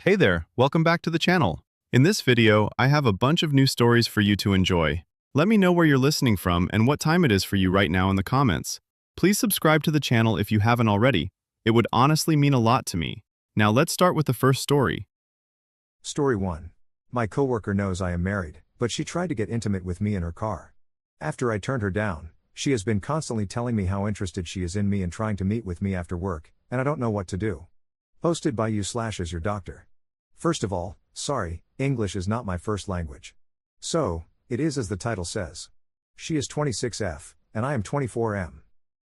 Hey there, welcome back to the channel. In this video, I have a bunch of new stories for you to enjoy. Let me know where you're listening from and what time it is for you right now in the comments. Please subscribe to the channel if you haven't already. It would honestly mean a lot to me. Now let's start with the first story. Story 1. My coworker knows I am married, but she tried to get intimate with me in her car. After I turned her down, she has been constantly telling me how interested she is in me and trying to meet with me after work, and I don't know what to do. Posted by you/as your doctor. First of all, sorry, English is not my first language. So, it is as the title says. She is 26F, and I am 24M.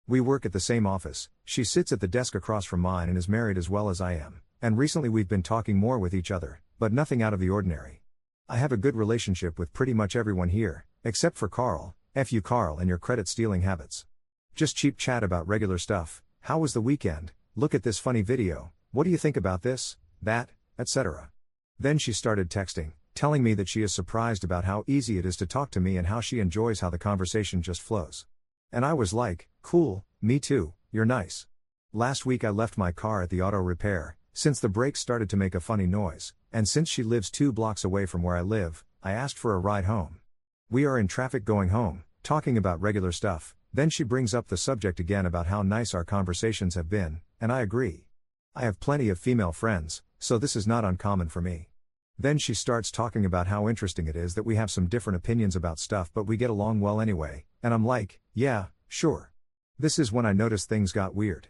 We work at the same office, she sits at the desk across from mine and is married as well as I am, and recently we've been talking more with each other, but nothing out of the ordinary. I have a good relationship with pretty much everyone here, except for Carl, F you Carl and your credit stealing habits. Just cheap chat about regular stuff. How was the weekend? Look at this funny video, what do you think about this, that, etc. Then she started texting, telling me that she is surprised about how easy it is to talk to me and how she enjoys how the conversation just flows. And I was like, cool, me too, you're nice. Last week I left my car at the auto repair, since the brakes started to make a funny noise, and since she lives 2 blocks away from where I live, I asked for a ride home. We are in traffic going home, talking about regular stuff, then she brings up the subject again about how nice our conversations have been, and I agree. I have plenty of female friends, so this is not uncommon for me. Then she starts talking about how interesting it is that we have some different opinions about stuff but we get along well anyway, and I'm like, yeah, sure. This is when I noticed things got weird.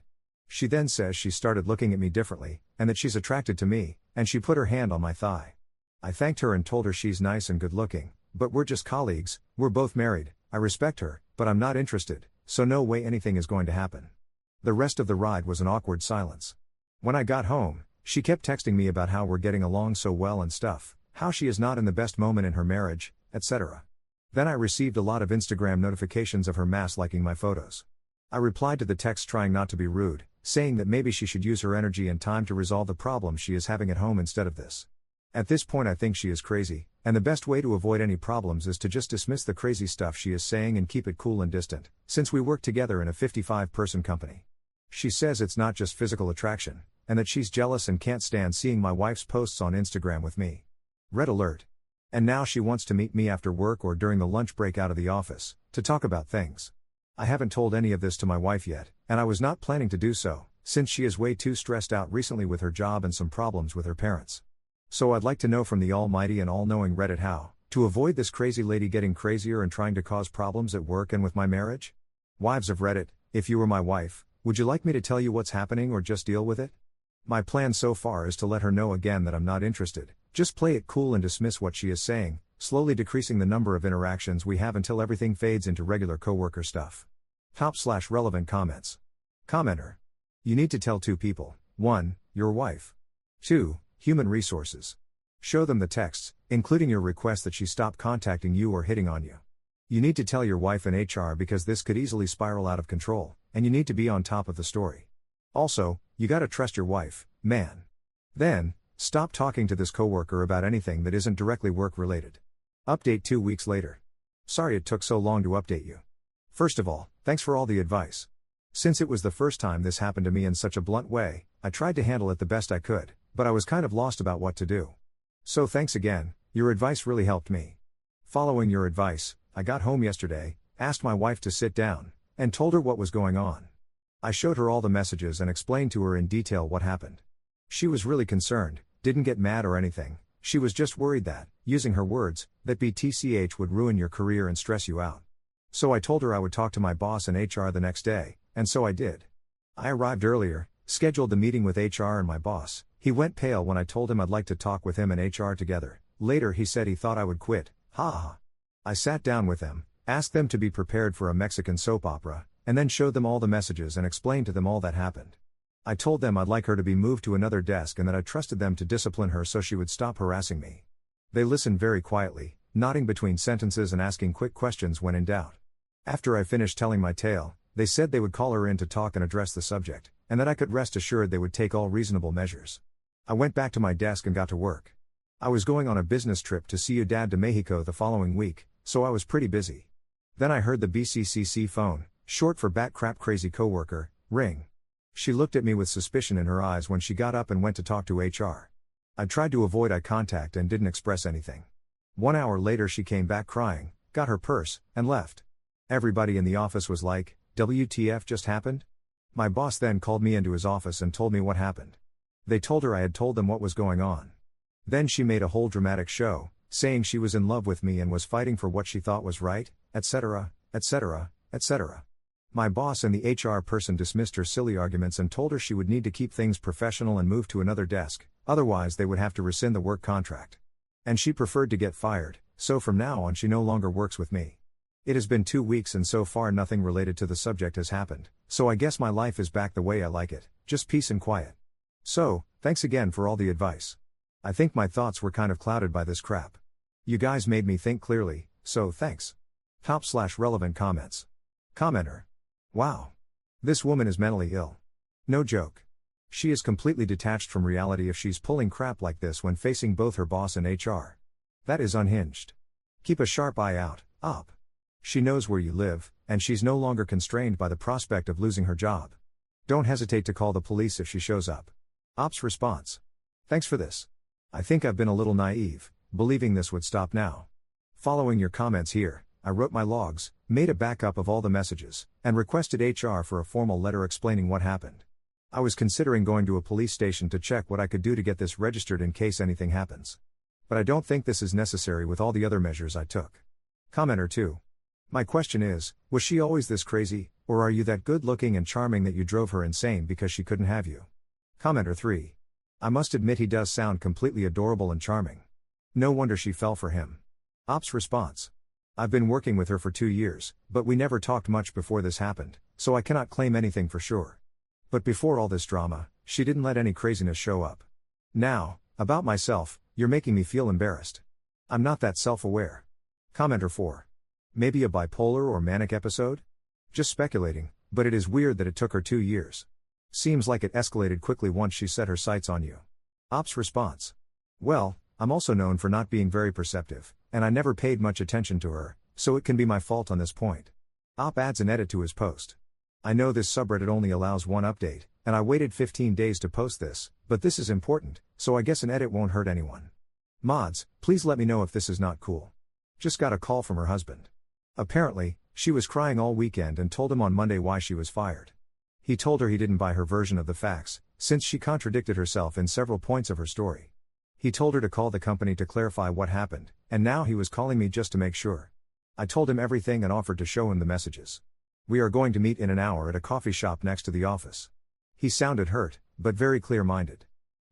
She then says she started looking at me differently, and that she's attracted to me, and she put her hand on my thigh. I thanked her and told her she's nice and good looking, but we're just colleagues, we're both married, I respect her, but I'm not interested, so no way anything is going to happen. The rest of the ride was an awkward silence. When I got home, she kept texting me about how we're getting along so well and stuff, how she is not in the best moment in her marriage, etc. Then I received a lot of Instagram notifications of her mass liking my photos. I replied to the text trying not to be rude, saying that maybe she should use her energy and time to resolve the problems she is having at home instead of this. At this point I think she is crazy, and the best way to avoid any problems is to just dismiss the crazy stuff she is saying and keep it cool and distant, since we work together in a 55-person company. She says it's not just physical attraction, and that she's jealous and can't stand seeing my wife's posts on Instagram with me. Red alert. And now she wants to meet me after work or during the lunch break out of the office, to talk about things. I haven't told any of this to my wife yet, and I was not planning to do so, since she is way too stressed out recently with her job and some problems with her parents. So I'd like to know from the almighty and all-knowing Reddit how to avoid this crazy lady getting crazier and trying to cause problems at work and with my marriage? Wives of Reddit, if you were my wife, would you like me to tell you what's happening or just deal with it? My plan so far is to let her know again that I'm not interested, just play it cool and dismiss what she is saying, slowly decreasing the number of interactions we have until everything fades into regular coworker stuff. Top/relevant comments. Commenter. You need to tell 2 people. 1. Your wife. 2. Human resources. Show them the texts, including your request that she stop contacting you or hitting on you. You need to tell your wife and HR because this could easily spiral out of control, and you need to be on top of the story. Also, you gotta trust your wife, man. Then, stop talking to this coworker about anything that isn't directly work related. Update 2 weeks later. Sorry it took so long to update you. First of all, thanks for all the advice. Since it was the first time this happened to me in such a blunt way, I tried to handle it the best I could, but I was kind of lost about what to do. So thanks again, your advice really helped me. Following your advice, I got home yesterday, asked my wife to sit down, and told her what was going on. I showed her all the messages and explained to her in detail what happened. She was really concerned, didn't get mad or anything, she was just worried that, using her words, that BTCH would ruin your career and stress you out. So I told her I would talk to my boss and HR the next day, and so I did. I arrived earlier, scheduled the meeting with HR and my boss. He went pale when I told him I'd like to talk with him and HR together. Later he said he thought I would quit, ha. I sat down with them, asked them to be prepared for a Mexican soap opera, and then showed them all the messages and explained to them all that happened. I told them I'd like her to be moved to another desk and that I trusted them to discipline her so she would stop harassing me. They listened very quietly, nodding between sentences and asking quick questions when in doubt. After I finished telling my tale, they said they would call her in to talk and address the subject, and that I could rest assured they would take all reasonable measures. I went back to my desk and got to work. I was going on a business trip to see Dad to Mexico the following week, so I was pretty busy. Then I heard the BCCC phone, short for Bat Crap Crazy Coworker, ring. She looked at me with suspicion in her eyes when she got up and went to talk to HR. I tried to avoid eye contact and didn't express anything. 1 hour later she came back crying, got her purse, and left. Everybody in the office was like, WTF just happened? My boss then called me into his office and told me what happened. They told her I had told them what was going on. Then she made a whole dramatic show, saying she was in love with me and was fighting for what she thought was right, etc., etc., etc. My boss and the HR person dismissed her silly arguments and told her she would need to keep things professional and move to another desk, otherwise they would have to rescind the work contract. And she preferred to get fired, so from now on she no longer works with me. It has been 2 weeks and so far nothing related to the subject has happened, so I guess my life is back the way I like it, just peace and quiet. So, thanks again for all the advice. I think my thoughts were kind of clouded by this crap. You guys made me think clearly, so thanks. Top/relevant comments. Commenter. Wow. This woman is mentally ill. No joke. She is completely detached from reality if she's pulling crap like this when facing both her boss and HR. That is unhinged. Keep a sharp eye out, op. She knows where you live, and she's no longer constrained by the prospect of losing her job. Don't hesitate to call the police if she shows up. Op's response. Thanks for this. I think I've been a little naive, believing this would stop now. Following your comments here, I wrote my logs, made a backup of all the messages, and requested HR for a formal letter explaining what happened. I was considering going to a police station to check what I could do to get this registered in case anything happens. But I don't think this is necessary with all the other measures I took. Commenter 2. My question is, was she always this crazy, or are you that good looking and charming that you drove her insane because she couldn't have you? Commenter 3. I must admit he does sound completely adorable and charming. No wonder she fell for him. Op's response. I've been working with her for 2 years, but we never talked much before this happened, so I cannot claim anything for sure. But before all this drama, she didn't let any craziness show up. Now, about myself, you're making me feel embarrassed. I'm not that self-aware. Commenter 4. Maybe a bipolar or manic episode? Just speculating, but it is weird that it took her 2 years. Seems like it escalated quickly once she set her sights on you. Op's response. Well, I'm also known for not being very perceptive, and I never paid much attention to her, so it can be my fault on this point. Op adds an edit to his post. I know this subreddit only allows one update, and I waited 15 days to post this, but this is important, so I guess an edit won't hurt anyone. Mods, please let me know if this is not cool. Just got a call from her husband. Apparently, she was crying all weekend and told him on Monday why she was fired. He told her he didn't buy her version of the facts, since she contradicted herself in several points of her story. He told her to call the company to clarify what happened, and now he was calling me just to make sure. I told him everything and offered to show him the messages. We are going to meet in an hour at a coffee shop next to the office. He sounded hurt, but very clear-minded.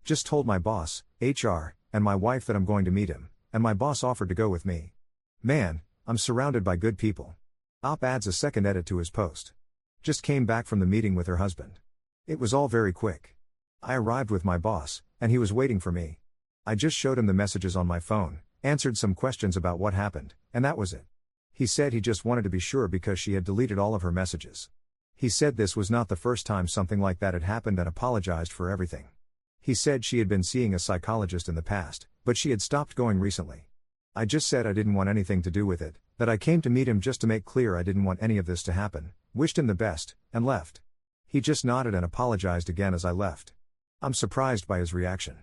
Just told my boss, HR, and my wife that I'm going to meet him, and my boss offered to go with me. Man, I'm surrounded by good people. Op adds a second edit to his post. Just came back from the meeting with her husband. It was all very quick. I arrived with my boss, and he was waiting for me. I just showed him the messages on my phone, answered some questions about what happened, and that was it. He said he just wanted to be sure because she had deleted all of her messages. He said this was not the first time something like that had happened and apologized for everything. He said she had been seeing a psychologist in the past, but she had stopped going recently. I just said I didn't want anything to do with it, that I came to meet him just to make clear I didn't want any of this to happen, wished him the best, and left. He just nodded and apologized again as I left. I'm surprised by his reaction.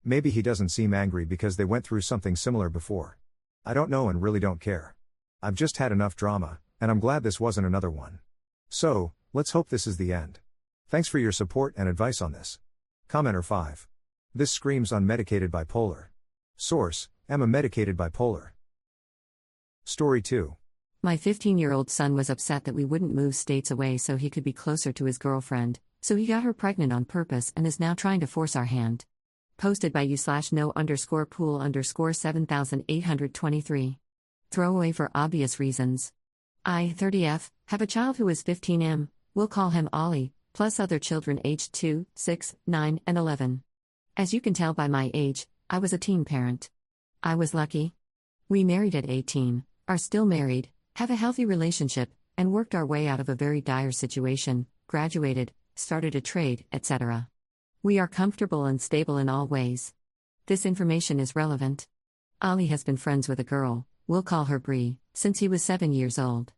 Maybe he doesn't seem angry because they went through something similar before. I don't know and really don't care. I've just had enough drama, and I'm glad this wasn't another one. So, let's hope this is the end. Thanks for your support and advice on this. Commenter 5. This screams unmedicated bipolar. Source, am a medicated bipolar. Story 2. My 15-year-old son was upset that we wouldn't move states away so he could be closer to his girlfriend, so he got her pregnant on purpose and is now trying to force our hand. Posted by u/no_pool_7823. Throwaway for obvious reasons. I, 30F, have a child who is 15M, we'll call him Ollie, plus other children aged 2, 6, 9, and 11. As you can tell by my age, I was a teen parent. I was lucky. We married at 18, are still married, have a healthy relationship, and worked our way out of a very dire situation, graduated, started a trade, etc. We are comfortable and stable in all ways. This information is relevant. Ollie has been friends with a girl, we'll call her Bree, since he was 7 years old.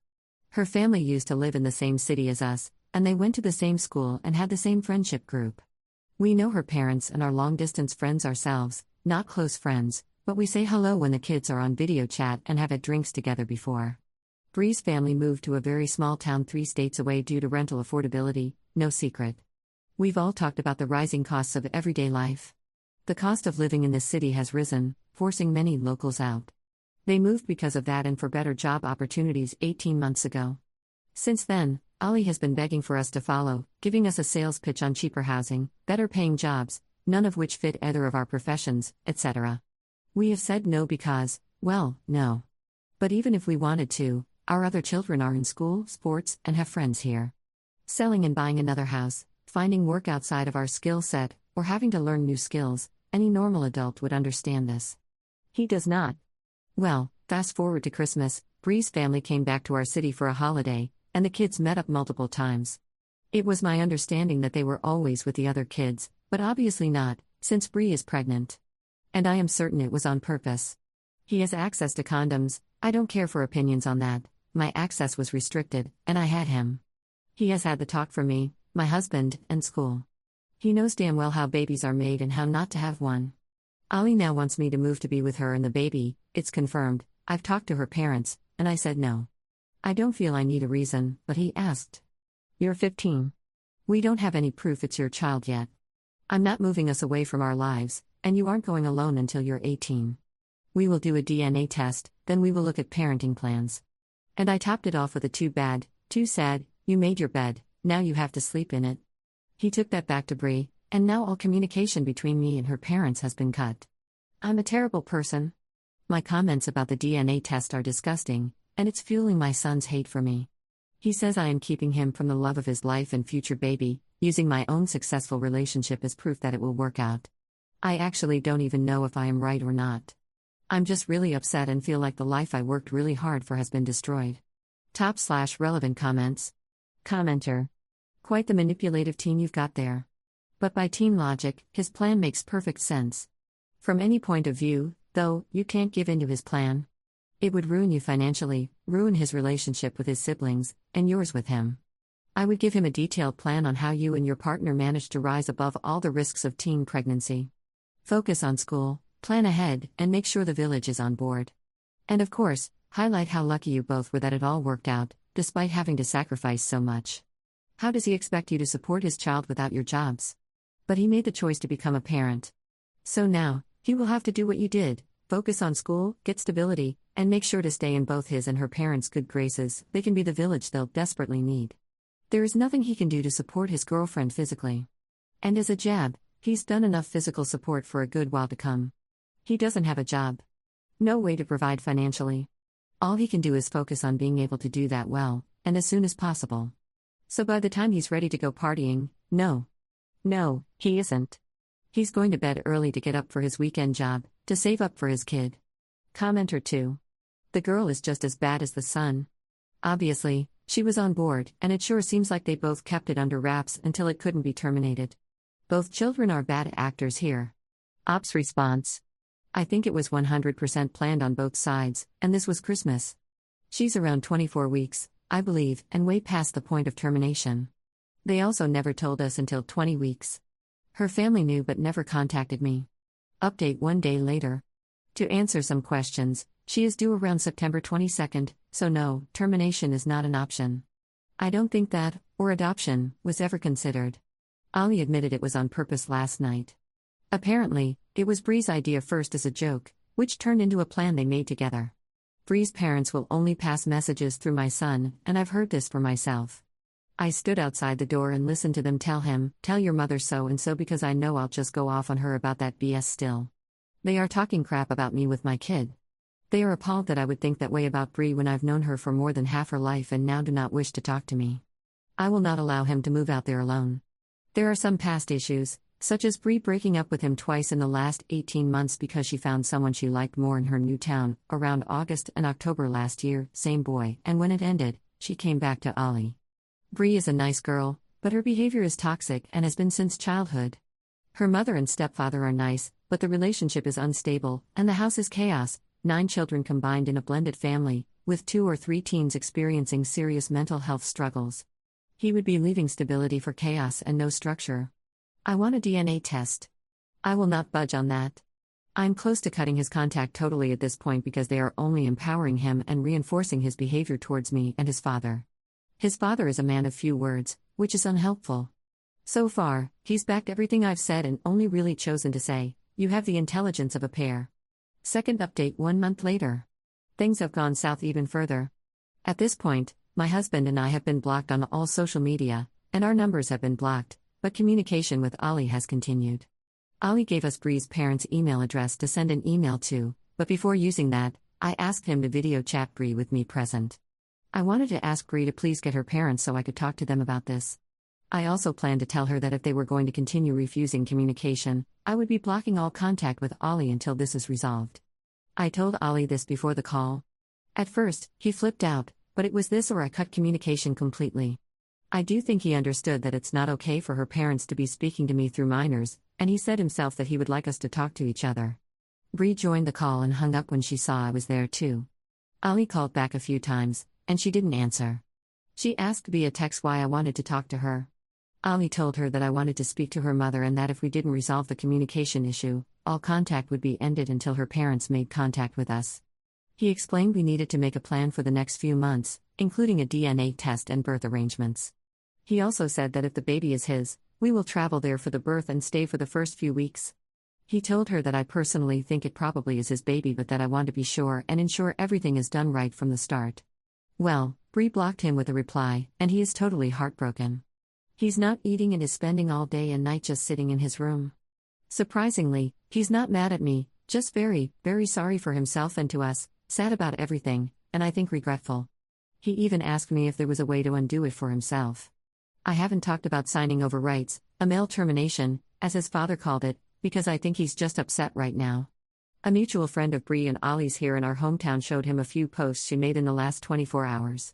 Her family used to live in the same city as us, and they went to the same school and had the same friendship group. We know her parents and are long-distance friends ourselves, not close friends, but we say hello when the kids are on video chat and have had drinks together before. Bree's family moved to a very small town 3 states away due to rental affordability, no secret. We've all talked about the rising costs of everyday life. The cost of living in this city has risen, forcing many locals out. They moved because of that and for better job opportunities 18 months ago. Since then, Ollie has been begging for us to follow, giving us a sales pitch on cheaper housing, better paying jobs, none of which fit either of our professions, etc. We have said no because, well, no. But even if we wanted to, our other children are in school, sports, and have friends here. Selling and buying another house, finding work outside of our skill set, or having to learn new skills, any normal adult would understand this. He does not. Well, fast forward to Christmas, Bree's family came back to our city for a holiday, and the kids met up multiple times. It was my understanding that they were always with the other kids, but obviously not, since Bree is pregnant. And I am certain it was on purpose. He has access to condoms, I don't care for opinions on that, my access was restricted, and I had him. He has had the talk for me, my husband, and school. He knows damn well how babies are made and how not to have one. Ollie now wants me to move to be with her and the baby, it's confirmed, I've talked to her parents, and I said no. I don't feel I need a reason, but he asked. You're 15. We don't have any proof it's your child yet. I'm not moving us away from our lives, and you aren't going alone until you're 18. We will do a DNA test, then we will look at parenting plans. And I topped it off with a too bad, too sad, you made your bed, now you have to sleep in it. He took that back to Bree, and now all communication between me and her parents has been cut. I'm a terrible person. My comments about the DNA test are disgusting, and it's fueling my son's hate for me. He says I am keeping him from the love of his life and future baby, using my own successful relationship as proof that it will work out. I actually don't even know if I am right or not. I'm just really upset and feel like the life I worked really hard for has been destroyed. Top/relevant comments. Commenter. Quite the manipulative teen you've got there. But by teen logic, his plan makes perfect sense. From any point of view, though, you can't give in to his plan. It would ruin you financially, ruin his relationship with his siblings, and yours with him. I would give him a detailed plan on how you and your partner manage to rise above all the risks of teen pregnancy. Focus on school, plan ahead, and make sure the village is on board. And of course, highlight how lucky you both were that it all worked out, despite having to sacrifice so much. How does he expect you to support his child without your jobs? But he made the choice to become a parent. So now, he will have to do what you did, focus on school, get stability, and make sure to stay in both his and her parents' good graces. They can be the village they'll desperately need. There is nothing he can do to support his girlfriend physically. And as a jab, he's done enough physical support for a good while to come. He doesn't have a job. No way to provide financially. All he can do is focus on being able to do that well, and as soon as possible. So by the time he's ready to go partying, no, he isn't. He's going to bed early to get up for his weekend job, to save up for his kid. Commenter 2. The girl is just as bad as the son. Obviously, she was on board, and it sure seems like they both kept it under wraps until it couldn't be terminated. Both children are bad actors here. Ops response. I think it was 100% planned on both sides, and this was Christmas. She's around 24 weeks, I believe, and way past the point of termination. They also never told us until 20 weeks. Her family knew but never contacted me. Update 1 day later. To answer some questions, she is due around September 22nd, so no, termination is not an option. I don't think that, or adoption, was ever considered. Ollie admitted it was on purpose last night. Apparently, it was Bree's idea first as a joke, which turned into a plan they made together. Bree's parents will only pass messages through my son, and I've heard this for myself. I stood outside the door and listened to them tell him, "Tell your mother so and so," because I know I'll just go off on her about that BS still. They are talking crap about me with my kid. They are appalled that I would think that way about Bree when I've known her for more than half her life and now do not wish to talk to me. I will not allow him to move out there alone. There are some past issues, such as Bree breaking up with him twice in the last 18 months because she found someone she liked more in her new town, around August and October last year, same boy, and when it ended, she came back to Ollie. Bree is a nice girl, but her behavior is toxic and has been since childhood. Her mother and stepfather are nice, but the relationship is unstable, and the house is chaos, 9 children combined in a blended family, with 2 or 3 teens experiencing serious mental health struggles. He would be leaving stability for chaos and no structure. I want a DNA test. I will not budge on that. I'm close to cutting his contact totally at this point because they are only empowering him and reinforcing his behavior towards me and his father. His father is a man of few words, which is unhelpful. So far, he's backed everything I've said and only really chosen to say, "You have the intelligence of a pear." Second update 1 month later. Things have gone south even further. At this point, my husband and I have been blocked on all social media, and our numbers have been blocked, but communication with Ali has continued. Ali gave us Bree's parents' email address to send an email to, but before using that, I asked him to video chat Bree with me present. I wanted to ask Bree to please get her parents so I could talk to them about this. I also planned to tell her that if they were going to continue refusing communication, I would be blocking all contact with Ali until this is resolved. I told Ali this before the call. At first, he flipped out, but it was this or I cut communication completely. I do think he understood that it's not okay for her parents to be speaking to me through minors, and he said himself that he would like us to talk to each other. Bree joined the call and hung up when she saw I was there too. Ali called back a few times, and she didn't answer. She asked via text why I wanted to talk to her. Ali told her that I wanted to speak to her mother and that if we didn't resolve the communication issue, all contact would be ended until her parents made contact with us. He explained we needed to make a plan for the next few months, including a DNA test and birth arrangements. He also said that if the baby is his, we will travel there for the birth and stay for the first few weeks. He told her that I personally think it probably is his baby but that I want to be sure and ensure everything is done right from the start. Well, Bree blocked him with a reply, and he is totally heartbroken. He's not eating and is spending all day and night just sitting in his room. Surprisingly, he's not mad at me, just very, very sorry for himself and to us, sad about everything, and I think regretful. He even asked me if there was a way to undo it for himself. I haven't talked about signing over rights, a male termination, as his father called it, because I think he's just upset right now. A mutual friend of Bree and Ollie's here in our hometown showed him a few posts she made in the last 24 hours.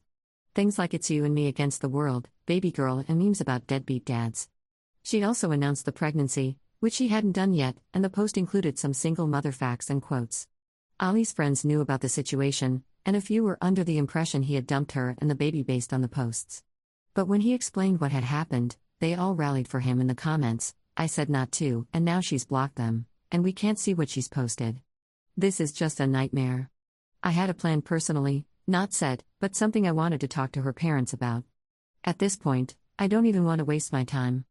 Things like "It's you and me against the world," "baby girl," and memes about deadbeat dads. She also announced the pregnancy, which she hadn't done yet, and the post included some single mother facts and quotes. Ollie's friends knew about the situation, and a few were under the impression he had dumped her and the baby based on the posts. But when he explained what had happened, they all rallied for him in the comments. I said not to, and now she's blocked them, and we can't see what she's posted. This is just a nightmare. I had a plan personally, not set, but something I wanted to talk to her parents about. At this point, I don't even want to waste my time.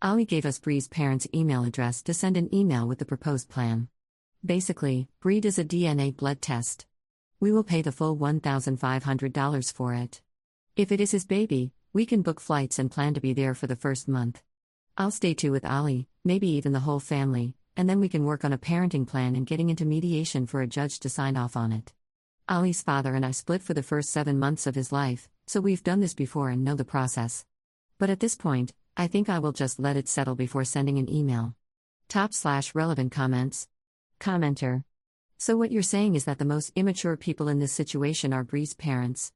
Ollie gave us Bree's parents' email address to send an email with the proposed plan. Basically, Bree does a DNA blood test. We will pay the full $1,500 for it. If it is his baby, we can book flights and plan to be there for the first month. I'll stay too with Ollie, maybe even the whole family, and then we can work on a parenting plan and getting into mediation for a judge to sign off on it. Ollie's father and I split for the first 7 months of his life, so we've done this before and know the process. But at this point, I think I will just let it settle before sending an email. Top/relevant comments. Commenter. So what you're saying is that the most immature people in this situation are Bree's parents.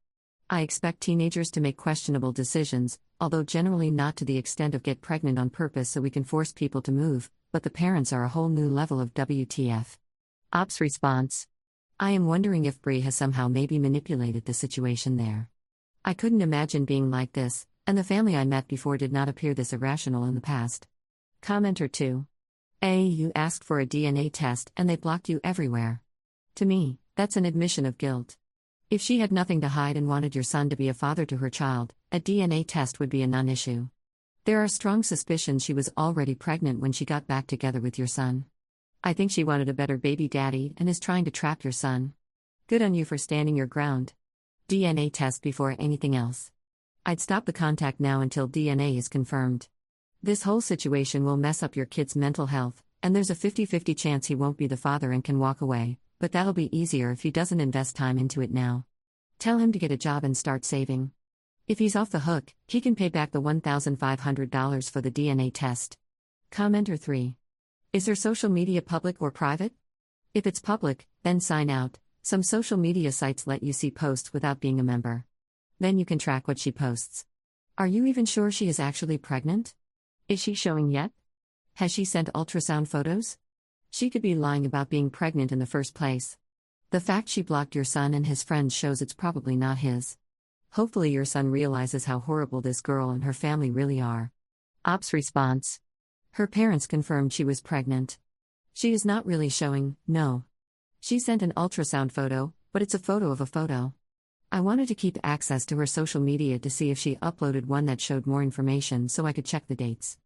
I expect teenagers to make questionable decisions, although generally not to the extent of get pregnant on purpose so we can force people to move, but the parents are a whole new level of WTF. Ops response. I am wondering if Bree has somehow maybe manipulated the situation there. I couldn't imagine being like this, and the family I met before did not appear this irrational in the past. Commenter 2. You asked for a DNA test and they blocked you everywhere. To me, that's an admission of guilt. If she had nothing to hide and wanted your son to be a father to her child, a DNA test would be a non-issue. There are strong suspicions she was already pregnant when she got back together with your son. I think she wanted a better baby daddy and is trying to trap your son. Good on you for standing your ground. DNA test before anything else. I'd stop the contact now until DNA is confirmed. This whole situation will mess up your kid's mental health, and there's a 50-50 chance he won't be the father and can walk away, but that'll be easier if he doesn't invest time into it now. Tell him to get a job and start saving. If he's off the hook, he can pay back the $1,500 for the DNA test. Commenter 3. Is her social media public or private? If it's public, then sign out. Some social media sites let you see posts without being a member. Then you can track what she posts. Are you even sure she is actually pregnant? Is she showing yet? Has she sent ultrasound photos? She could be lying about being pregnant in the first place. The fact she blocked your son and his friends shows it's probably not his. Hopefully your son realizes how horrible this girl and her family really are. Ops response. Her parents confirmed she was pregnant. She is not really showing, no. She sent an ultrasound photo, but it's a photo of a photo. I wanted to keep access to her social media to see if she uploaded one that showed more information so I could check the dates.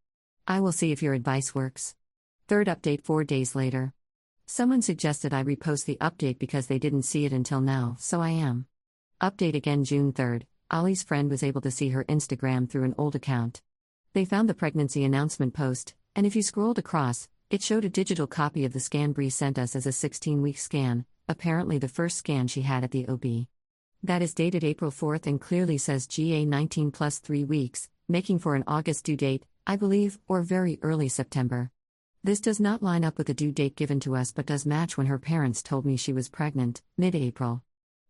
I will see if your advice works. Third update 4 days later. Someone suggested I repost the update because they didn't see it until now, so I am. Update again June 3rd. Ollie's friend was able to see her Instagram through an old account. They found the pregnancy announcement post, and if you scrolled across, it showed a digital copy of the scan Bree sent us as a 16-week scan, apparently the first scan she had at the OB. That is dated April 4th and clearly says GA 19 plus 3 weeks, making for an August due date, I believe, or very early September. This does not line up with the due date given to us but does match when her parents told me she was pregnant, mid-April.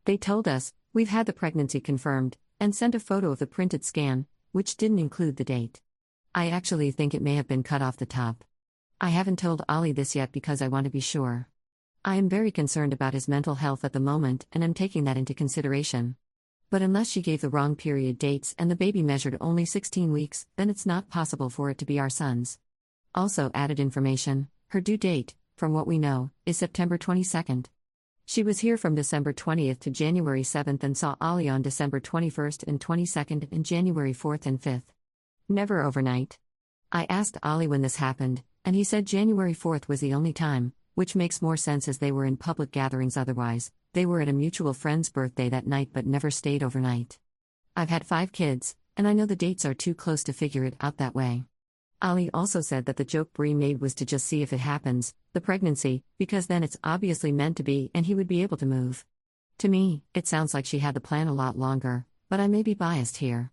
They told us, we've had the pregnancy confirmed, and sent a photo of the printed scan, which didn't include the date. I actually think it may have been cut off the top. I haven't told Ollie this yet because I want to be sure. I am very concerned about his mental health at the moment and am taking that into consideration. But unless she gave the wrong period dates and the baby measured only 16 weeks, then it's not possible for it to be our son's. Also added information, her due date, from what we know, is September 22nd. She was here from December 20th to January 7th and saw Ollie on December 21st and 22nd and January 4th and 5th. Never overnight. I asked Ollie when this happened, and he said January 4th was the only time, which makes more sense as they were in public gatherings otherwise. They were at a mutual friend's birthday that night but never stayed overnight. I've had 5 kids, and I know the dates are too close to figure it out that way. Ollie also said that the joke Bree made was to just see if it happens, the pregnancy, because then it's obviously meant to be and he would be able to move. To me, it sounds like she had the plan a lot longer, but I may be biased here.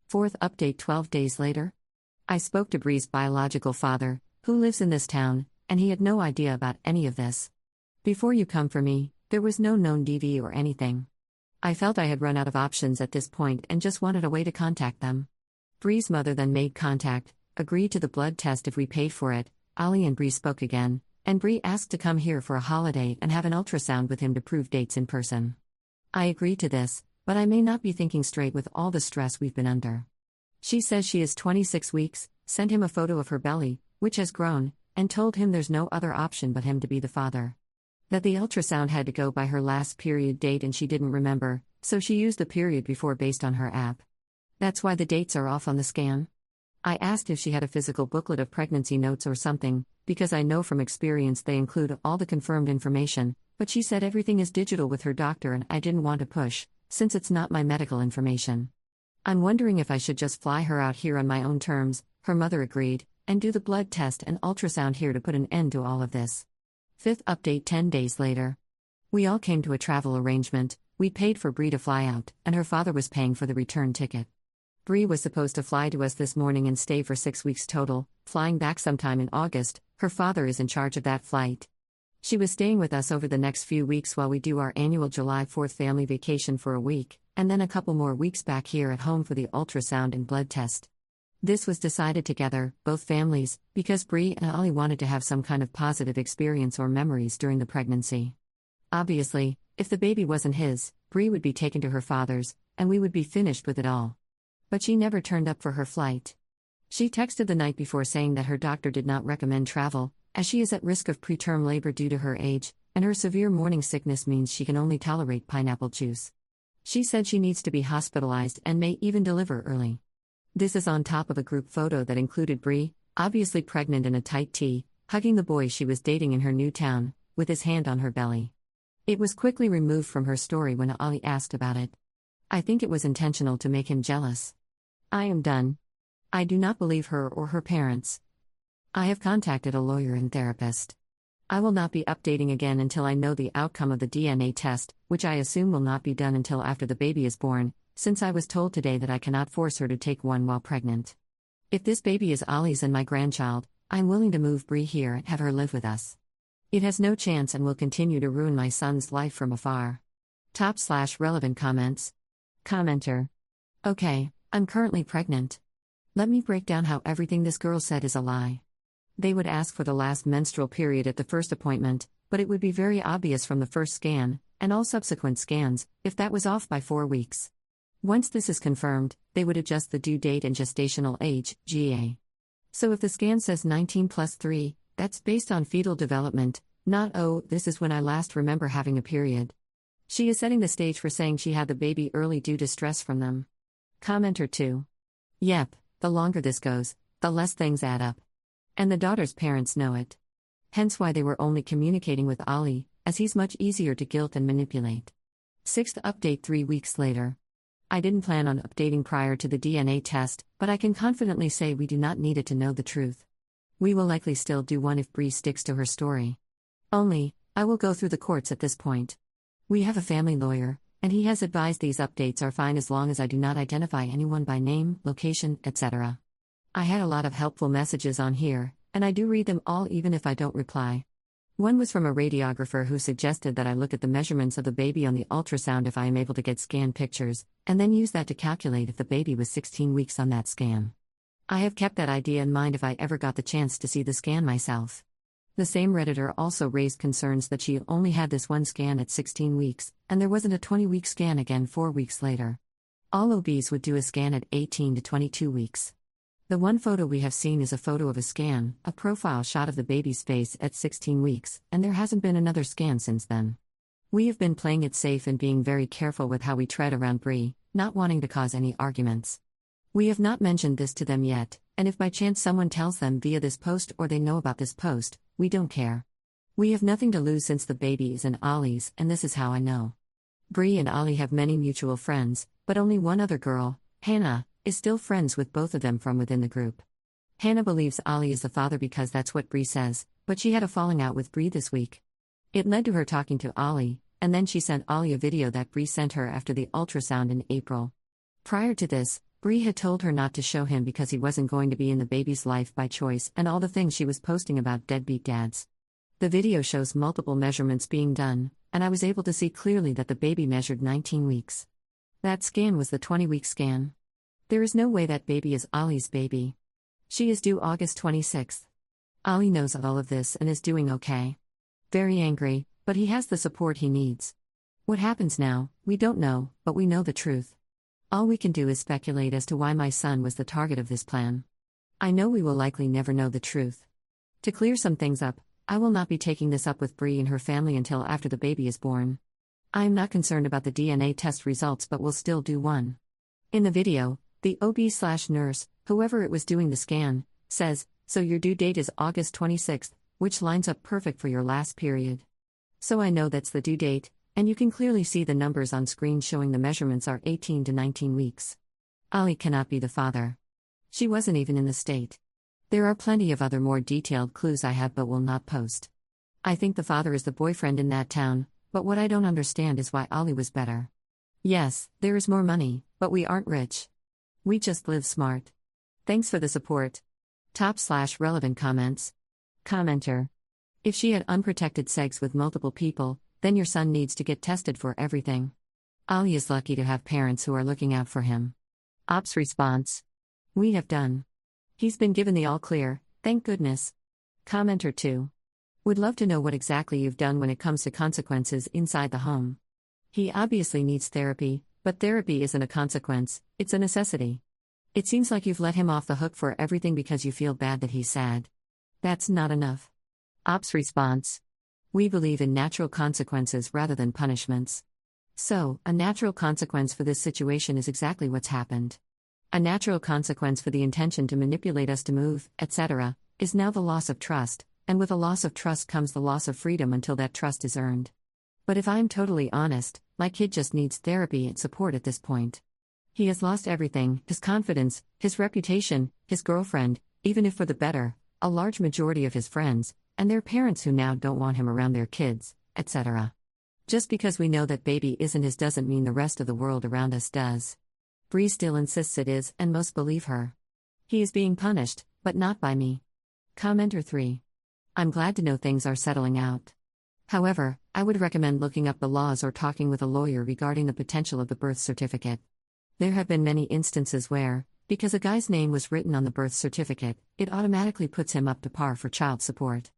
Fourth update 12 days later. I spoke to Bree's biological father, who lives in this town, and he had no idea about any of this. Before you come for me, there was no known DV or anything. I felt I had run out of options at this point and just wanted a way to contact them. Bree's mother then made contact, agreed to the blood test if we paid for it. Ollie and Bree spoke again, and Bree asked to come here for a holiday and have an ultrasound with him to prove dates in person. I agreed to this, but I may not be thinking straight with all the stress we've been under. She says she is 26 weeks, sent him a photo of her belly, which has grown, and told him there's no other option but him to be the father. That the ultrasound had to go by her last period date and she didn't remember, so she used the period before based on her app. That's why the dates are off on the scan. I asked if she had a physical booklet of pregnancy notes or something, because I know from experience they include all the confirmed information, but she said everything is digital with her doctor and I didn't want to push, since it's not my medical information. I'm wondering if I should just fly her out here on my own terms. Her mother agreed, and do the blood test and ultrasound here to put an end to all of this. Fifth update 10 days later. We all came to a travel arrangement. We paid for Bree to fly out, and her father was paying for the return ticket. Bree was supposed to fly to us this morning and stay for 6 weeks total, flying back sometime in August. Her father is in charge of that flight. She was staying with us over the next few weeks while we do our annual July 4th family vacation for a week, and then a couple more weeks back here at home for the ultrasound and blood test. This was decided together, both families, because Bree and Ollie wanted to have some kind of positive experience or memories during the pregnancy. Obviously, if the baby wasn't his, Bree would be taken to her father's, and we would be finished with it all. But she never turned up for her flight. She texted the night before saying that her doctor did not recommend travel, as she is at risk of preterm labor due to her age, and her severe morning sickness means she can only tolerate pineapple juice. She said she needs to be hospitalized and may even deliver early. This is on top of a group photo that included Bree, obviously pregnant in a tight tee, hugging the boy she was dating in her new town, with his hand on her belly. It was quickly removed from her story when Ollie asked about it. I think it was intentional to make him jealous. I am done. I do not believe her or her parents. I have contacted a lawyer and therapist. I will not be updating again until I know the outcome of the DNA test, which I assume will not be done until after the baby is born, since I was told today that I cannot force her to take one while pregnant. If this baby is Ollie's and my grandchild, I am willing to move Bree here and have her live with us. It has no chance and will continue to ruin my son's life from afar. Top/relevant comments. Commenter. Okay, I'm currently pregnant. Let me break down how everything this girl said is a lie. They would ask for the last menstrual period at the first appointment, but it would be very obvious from the first scan, and all subsequent scans, if that was off by 4 weeks. Once this is confirmed, they would adjust the due date and gestational age, GA. So if the scan says 19 plus 3, That's based on fetal development, not oh, this is when I last remember having a period. She is setting the stage for saying she had the baby early due to stress from them. Commenter 2. Yep, the longer this goes, the less things add up. And the daughter's parents know it. Hence why they were only communicating with Ali, as he's much easier to guilt and manipulate. 6th update 3 weeks later. I didn't plan on updating prior to the DNA test, but I can confidently say we do not need it to know the truth. We will likely still do one if Bree sticks to her story. Only, I will go through the courts at this point. We have a family lawyer, and he has advised these updates are fine as long as I do not identify anyone by name, location, etc. I had a lot of helpful messages on here, and I do read them all even if I don't reply. One was from a radiographer who suggested that I look at the measurements of the baby on the ultrasound if I am able to get scan pictures, and then use that to calculate if the baby was 16 weeks on that scan. I have kept that idea in mind if I ever got the chance to see the scan myself. The same Redditor also raised concerns that she only had this one scan at 16 weeks, and there wasn't a 20-week scan again 4 weeks later. All OBs would do a scan at 18 to 22 weeks. The one photo we have seen is a photo of a scan, a profile shot of the baby's face at 16 weeks, and there hasn't been another scan since then. We have been playing it safe and being very careful with how we tread around Bree, not wanting to cause any arguments. We have not mentioned this to them yet, and if by chance someone tells them via this post or they know about this post, we don't care. We have nothing to lose since the baby is in Ollie's, and this is how I know. Bree and Ollie have many mutual friends, but only one other girl, Hannah, is still friends with both of them from within the group. Hannah believes Ollie is the father because that's what Bree says, but she had a falling out with Bree this week. It led to her talking to Ollie, and then she sent Ollie a video that Bree sent her after the ultrasound in April. Prior to this, Bree had told her not to show him because he wasn't going to be in the baby's life by choice and all the things she was posting about deadbeat dads. The video shows multiple measurements being done, and I was able to see clearly that the baby measured 19 weeks. That scan was the 20-week scan. There is no way that baby is Ollie's baby. She is due August 26th. Ollie knows all of this and is doing okay. Very angry, but he has the support he needs. What happens now, we don't know, but we know the truth. All we can do is speculate as to why my son was the target of this plan. I know we will likely never know the truth. To clear some things up, I will not be taking this up with Bree and her family until after the baby is born. I am not concerned about the DNA test results but will still do one. In the video, the OB/nurse, whoever it was doing the scan, says, "So your due date is August 26th, which lines up perfect for your last period." So I know that's the due date, and you can clearly see the numbers on screen showing the measurements are 18 to 19 weeks. Ollie cannot be the father. She wasn't even in the state. There are plenty of other more detailed clues I have but will not post. I think the father is the boyfriend in that town, but what I don't understand is why Ollie was better. Yes, there is more money, but we aren't rich. We just live smart. Thanks for the support. Top/relevant comments. Commenter. If she had unprotected sex with multiple people, then your son needs to get tested for everything. Ollie is lucky to have parents who are looking out for him. Ops response. We have done. He's been given the all clear, thank goodness. Commenter 2. Would love to know what exactly you've done when it comes to consequences inside the home. He obviously needs therapy, but therapy isn't a consequence, it's a necessity. It seems like you've let him off the hook for everything because you feel bad that he's sad. That's not enough. Ops response. We believe in natural consequences rather than punishments. So, a natural consequence for this situation is exactly what's happened. A natural consequence for the intention to manipulate us to move, etc., is now the loss of trust, and with a loss of trust comes the loss of freedom until that trust is earned. But if I'm totally honest, my kid just needs therapy and support at this point. He has lost everything, his confidence, his reputation, his girlfriend, even if for the better, a large majority of his friends, and their parents who now don't want him around their kids, etc. Just because we know that baby isn't his doesn't mean the rest of the world around us does. Bree still insists it is, and most believe her. He is being punished, but not by me. Commenter 3. I'm glad to know things are settling out. However, I would recommend looking up the laws or talking with a lawyer regarding the potential of the birth certificate. There have been many instances where, because a guy's name was written on the birth certificate, it automatically puts him up to par for child support.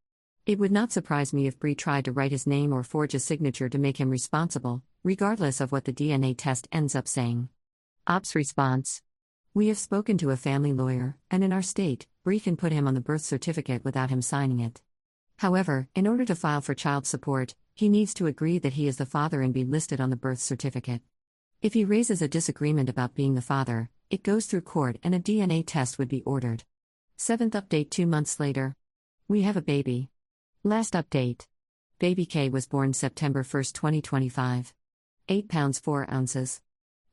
It would not surprise me if Bree tried to write his name or forge a signature to make him responsible, regardless of what the DNA test ends up saying. Ops response. We have spoken to a family lawyer, and in our state, Bree can put him on the birth certificate without him signing it. However, in order to file for child support, he needs to agree that he is the father and be listed on the birth certificate. If he raises a disagreement about being the father, it goes through court and a DNA test would be ordered. 7th update 2 months later. We have a baby. Last update. Baby K was born September 1, 2025. 8 pounds 4 ounces.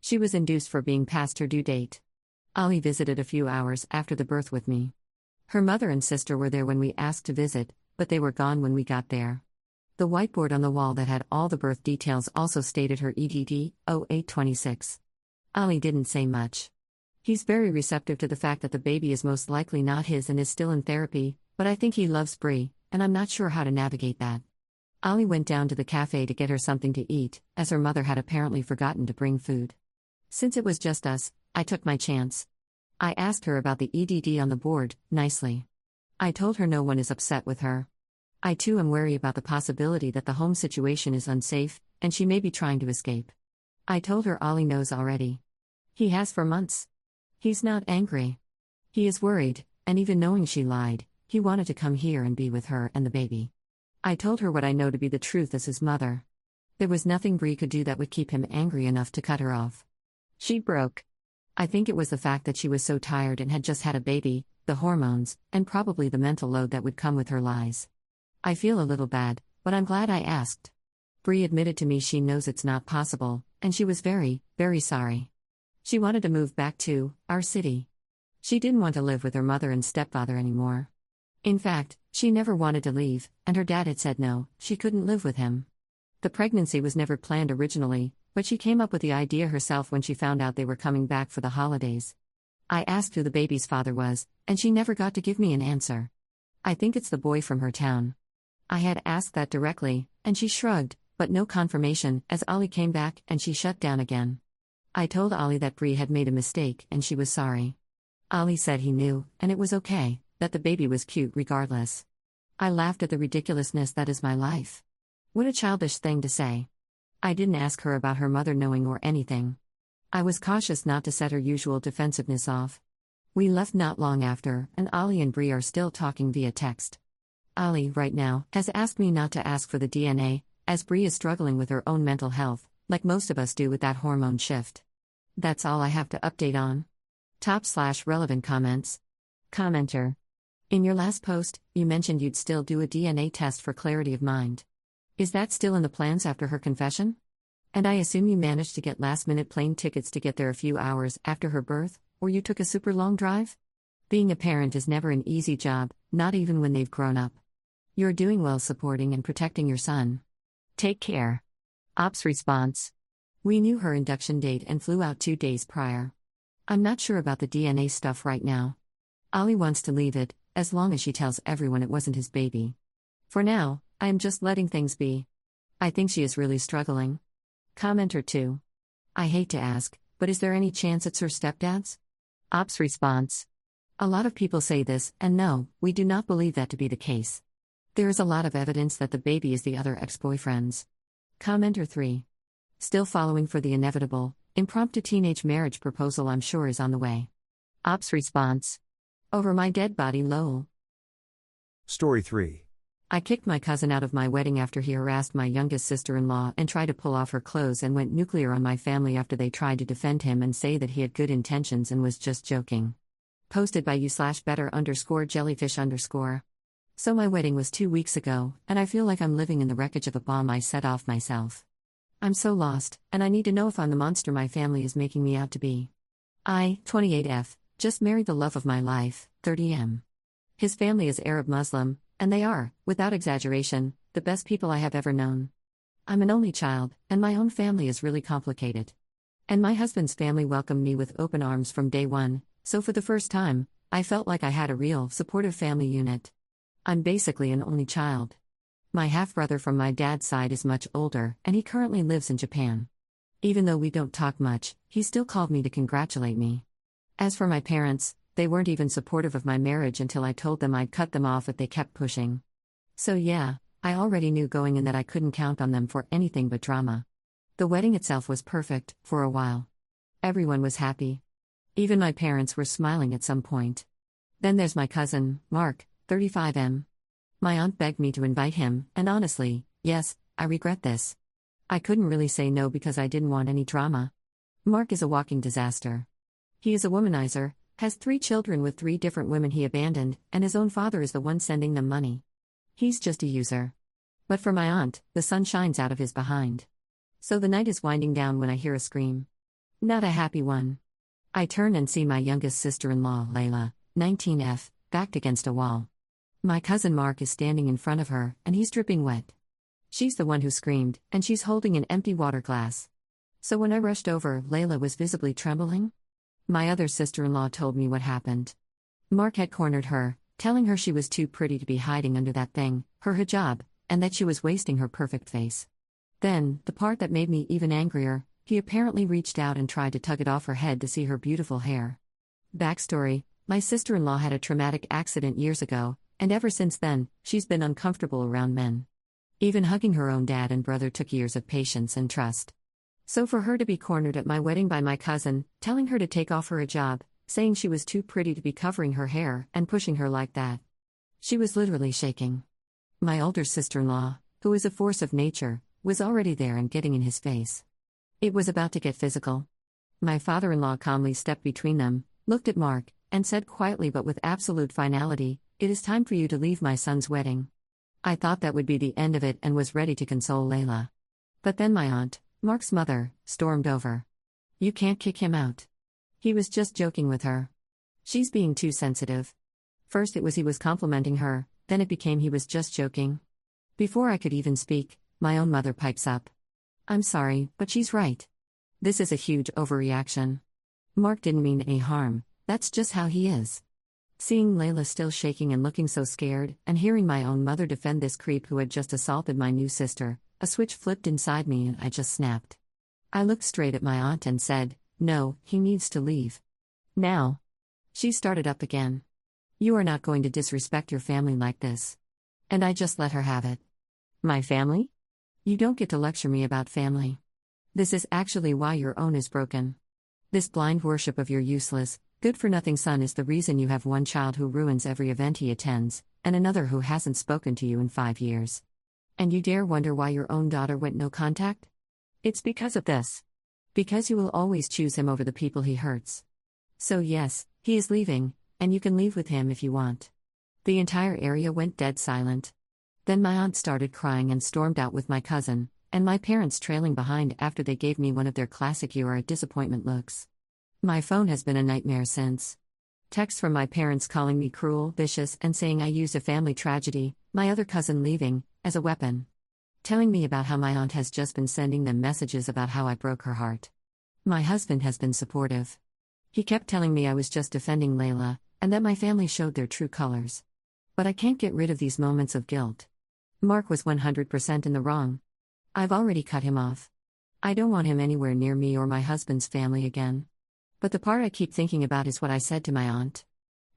She was induced for being past her due date. Ali visited a few hours after the birth with me. Her mother and sister were there when we asked to visit, but they were gone when we got there. The whiteboard on the wall that had all the birth details also stated her EDD, 0826. Ali didn't say much. He's very receptive to the fact that the baby is most likely not his and is still in therapy, but I think he loves Bree, and I'm not sure how to navigate that. Ali went down to the cafe to get her something to eat, as her mother had apparently forgotten to bring food. Since it was just us, I took my chance. I asked her about the EDD on the board, nicely. I told her no one is upset with her. I too am wary about the possibility that the home situation is unsafe, and she may be trying to escape. I told her Ali knows already. He has for months. He's not angry. He is worried, and even knowing she lied, he wanted to come here and be with her and the baby. I told her what I know to be the truth as his mother. There was nothing Bree could do that would keep him angry enough to cut her off. She broke. I think it was the fact that she was so tired and had just had a baby, the hormones, and probably the mental load that would come with her lies. I feel a little bad, but I'm glad I asked. Bree admitted to me she knows it's not possible, and she was very, very sorry. She wanted to move back to our city. She didn't want to live with her mother and stepfather anymore. In fact, she never wanted to leave, and her dad had said no, she couldn't live with him. The pregnancy was never planned originally, but she came up with the idea herself when she found out they were coming back for the holidays. I asked who the baby's father was, and she never got to give me an answer. I think it's the boy from her town. I had asked that directly, and she shrugged, but no confirmation, as Ali came back and she shut down again. I told Ali that Bree had made a mistake and she was sorry. Ali said he knew, and it was okay, that the baby was cute regardless. I laughed at the ridiculousness that is my life. What a childish thing to say. I didn't ask her about her mother knowing or anything. I was cautious not to set her usual defensiveness off. We left not long after, and Ali and Bree are still talking via text. Ali, right now, has asked me not to ask for the DNA, as Bree is struggling with her own mental health, like most of us do with that hormone shift. That's all I have to update on. Top/relevant comments. Commenter. In your last post, you mentioned you'd still do a DNA test for clarity of mind. Is that still in the plans after her confession? And I assume you managed to get last-minute plane tickets to get there a few hours after her birth, or you took a super long drive? Being a parent is never an easy job, not even when they've grown up. You're doing well supporting and protecting your son. Take care. Ops response. We knew her induction date and flew out 2 days prior. I'm not sure about the DNA stuff right now. Ali wants to leave it, as long as she tells everyone it wasn't his baby. For now, I am just letting things be. I think she is really struggling. Commenter 2. I hate to ask, but is there any chance it's her stepdad's? Ops response. A lot of people say this, and no, we do not believe that to be the case. There is a lot of evidence that the baby is the other ex-boyfriend's. Commenter 3. Still following for the inevitable, impromptu teenage marriage proposal I'm sure is on the way. Ops response. Over my dead body lol. Story 3. I kicked my cousin out of my wedding after he harassed my youngest sister-in-law and tried to pull off her clothes and went nuclear on my family after they tried to defend him and say that he had good intentions and was just joking. Posted by you/better_jellyfish_. So my wedding was 2 weeks ago, and I feel like I'm living in the wreckage of a bomb I set off myself. I'm so lost, and I need to know if I'm the monster my family is making me out to be. I, 28F, just married the love of my life, 30M. His family is Arab Muslim, and they are, without exaggeration, the best people I have ever known. I'm an only child, and my own family is really complicated. And my husband's family welcomed me with open arms from day one, so for the first time, I felt like I had a real, supportive family unit. I'm basically an only child. My half-brother from my dad's side is much older, and he currently lives in Japan. Even though we don't talk much, he still called me to congratulate me. As for my parents, they weren't even supportive of my marriage until I told them I'd cut them off if they kept pushing. So yeah, I already knew going in that I couldn't count on them for anything but drama. The wedding itself was perfect, for a while. Everyone was happy. Even my parents were smiling at some point. Then there's my cousin, Mark, 35M. My aunt begged me to invite him, and honestly, yes, I regret this. I couldn't really say no because I didn't want any drama. Mark is a walking disaster. He is a womanizer, has 3 children with 3 different women he abandoned, and his own father is the one sending them money. He's just a user. But for my aunt, the sun shines out of his behind. So the night is winding down when I hear a scream. Not a happy one. I turn and see my youngest sister-in-law, Layla, 19F, backed against a wall. My cousin Mark is standing in front of her, and he's dripping wet. She's the one who screamed, and she's holding an empty water glass. So when I rushed over, Layla was visibly trembling. My other sister-in-law told me what happened. Mark had cornered her, telling her she was too pretty to be hiding under that thing, her hijab, and that she was wasting her perfect face. Then, the part that made me even angrier, he apparently reached out and tried to tug it off her head to see her beautiful hair. Backstory: my sister-in-law had a traumatic accident years ago, and ever since then, she's been uncomfortable around men. Even hugging her own dad and brother took years of patience and trust. So for her to be cornered at my wedding by my cousin, telling her to take off her hijab, saying she was too pretty to be covering her hair, and pushing her like that. She was literally shaking. My older sister-in-law, who is a force of nature, was already there and getting in his face. It was about to get physical. My father-in-law calmly stepped between them, looked at Mark, and said quietly but with absolute finality, "It is time for you to leave my son's wedding." I thought that would be the end of it and was ready to console Layla. But then my aunt, Mark's mother, stormed over. "You can't kick him out. He was just joking with her. She's being too sensitive." First it was he was complimenting her, then it became he was just joking. Before I could even speak, my own mother pipes up. "I'm sorry, but she's right. This is a huge overreaction. Mark didn't mean any harm, that's just how he is." Seeing Layla still shaking and looking so scared, and hearing my own mother defend this creep who had just assaulted my new sister, a switch flipped inside me and I just snapped. I looked straight at my aunt and said, "No, he needs to leave. Now." She started up again. "You are not going to disrespect your family like this." And I just let her have it. "My family? You don't get to lecture me about family. This is actually why your own is broken. This blind worship of your useless, good-for-nothing son is the reason you have one child who ruins every event he attends, and another who hasn't spoken to you in 5 years. And you dare wonder why your own daughter went no contact? It's because of this. Because you will always choose him over the people he hurts. So yes, he is leaving, and you can leave with him if you want." The entire area went dead silent. Then my aunt started crying and stormed out with my cousin, and my parents trailing behind after they gave me one of their classic "you are a disappointment" looks. My phone has been a nightmare since. Texts from my parents calling me cruel, vicious, and saying I used a family tragedy, my other cousin leaving, as a weapon. Telling me about how my aunt has just been sending them messages about how I broke her heart. My husband has been supportive. He kept telling me I was just defending Layla, and that my family showed their true colors. But I can't get rid of these moments of guilt. Mark was 100% in the wrong. I've already cut him off. I don't want him anywhere near me or my husband's family again. But the part I keep thinking about is what I said to my aunt.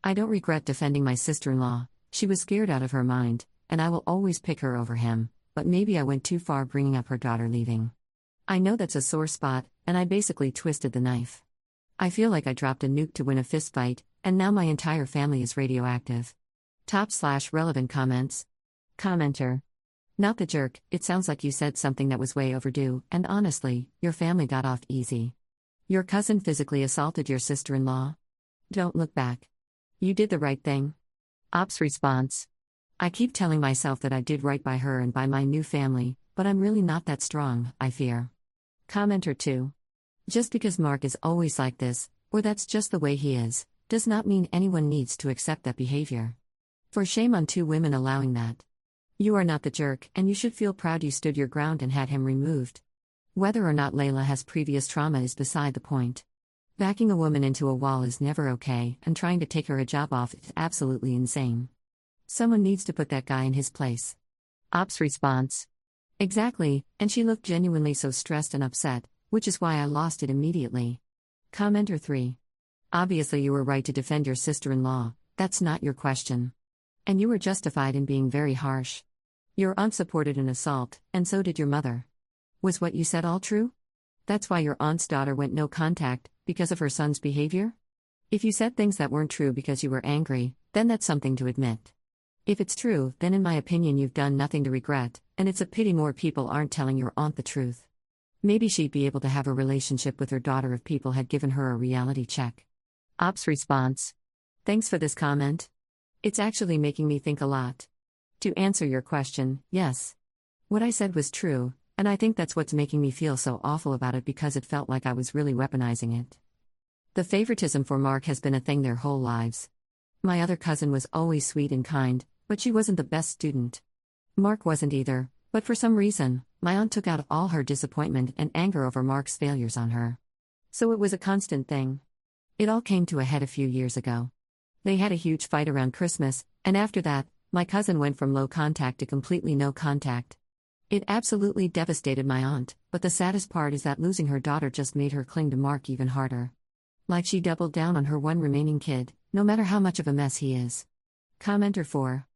I don't regret defending my sister-in-law. She was scared out of her mind, and I will always pick her over him, but maybe I went too far bringing up her daughter leaving. I know that's a sore spot, and I basically twisted the knife. I feel like I dropped a nuke to win a fistfight, and now my entire family is radioactive. /relevant comments. Commenter. Not the jerk, it sounds like you said something that was way overdue, and honestly, your family got off easy. Your cousin physically assaulted your sister-in-law. Don't look back. You did the right thing. Ops response. I keep telling myself that I did right by her and by my new family, but I'm really not that strong, I fear. Commenter 2. Just because Mark is always like this, or that's just the way he is, does not mean anyone needs to accept that behavior. For shame on 2 women allowing that. You are not the jerk, and you should feel proud you stood your ground and had him removed. Whether or not Layla has previous trauma is beside the point. Backing a woman into a wall is never okay, and trying to take her hijab off is absolutely insane. Someone needs to put that guy in his place. Ops response. Exactly, and she looked genuinely so stressed and upset, which is why I lost it immediately. Commenter 3. Obviously you were right to defend your sister-in-law, that's not your question. And you were justified in being very harsh. Your aunt supported an assault, and so did your mother. Was what you said all true? That's why your aunt's daughter went no contact, because of her son's behavior? If you said things that weren't true because you were angry, then that's something to admit. If it's true, then in my opinion you've done nothing to regret, and it's a pity more people aren't telling your aunt the truth. Maybe she'd be able to have a relationship with her daughter if people had given her a reality check. Ops response. Thanks for this comment. It's actually making me think a lot. To answer your question, yes. What I said was true, and I think that's what's making me feel so awful about it because it felt like I was really weaponizing it. The favoritism for Mark has been a thing their whole lives. My other cousin was always sweet and kind, but she wasn't the best student. Mark wasn't either, but for some reason, my aunt took out all her disappointment and anger over Mark's failures on her. So it was a constant thing. It all came to a head a few years ago. They had a huge fight around Christmas, and after that, my cousin went from low contact to completely no contact. It absolutely devastated my aunt, but the saddest part is that losing her daughter just made her cling to Mark even harder. Like she doubled down on her one remaining kid, no matter how much of a mess he is. Commenter 4.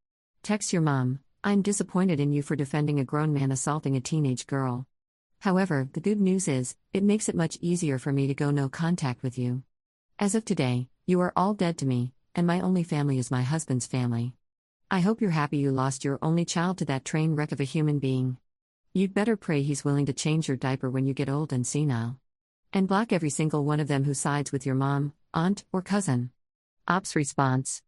Text your mom, I'm disappointed in you for defending a grown man assaulting a teenage girl. However, the good news is, it makes it much easier for me to go no contact with you. As of today, you are all dead to me, and my only family is my husband's family. I hope you're happy you lost your only child to that train wreck of a human being. You'd better pray he's willing to change your diaper when you get old and senile. And block every single one of them who sides with your mom, aunt, or cousin. Ops response.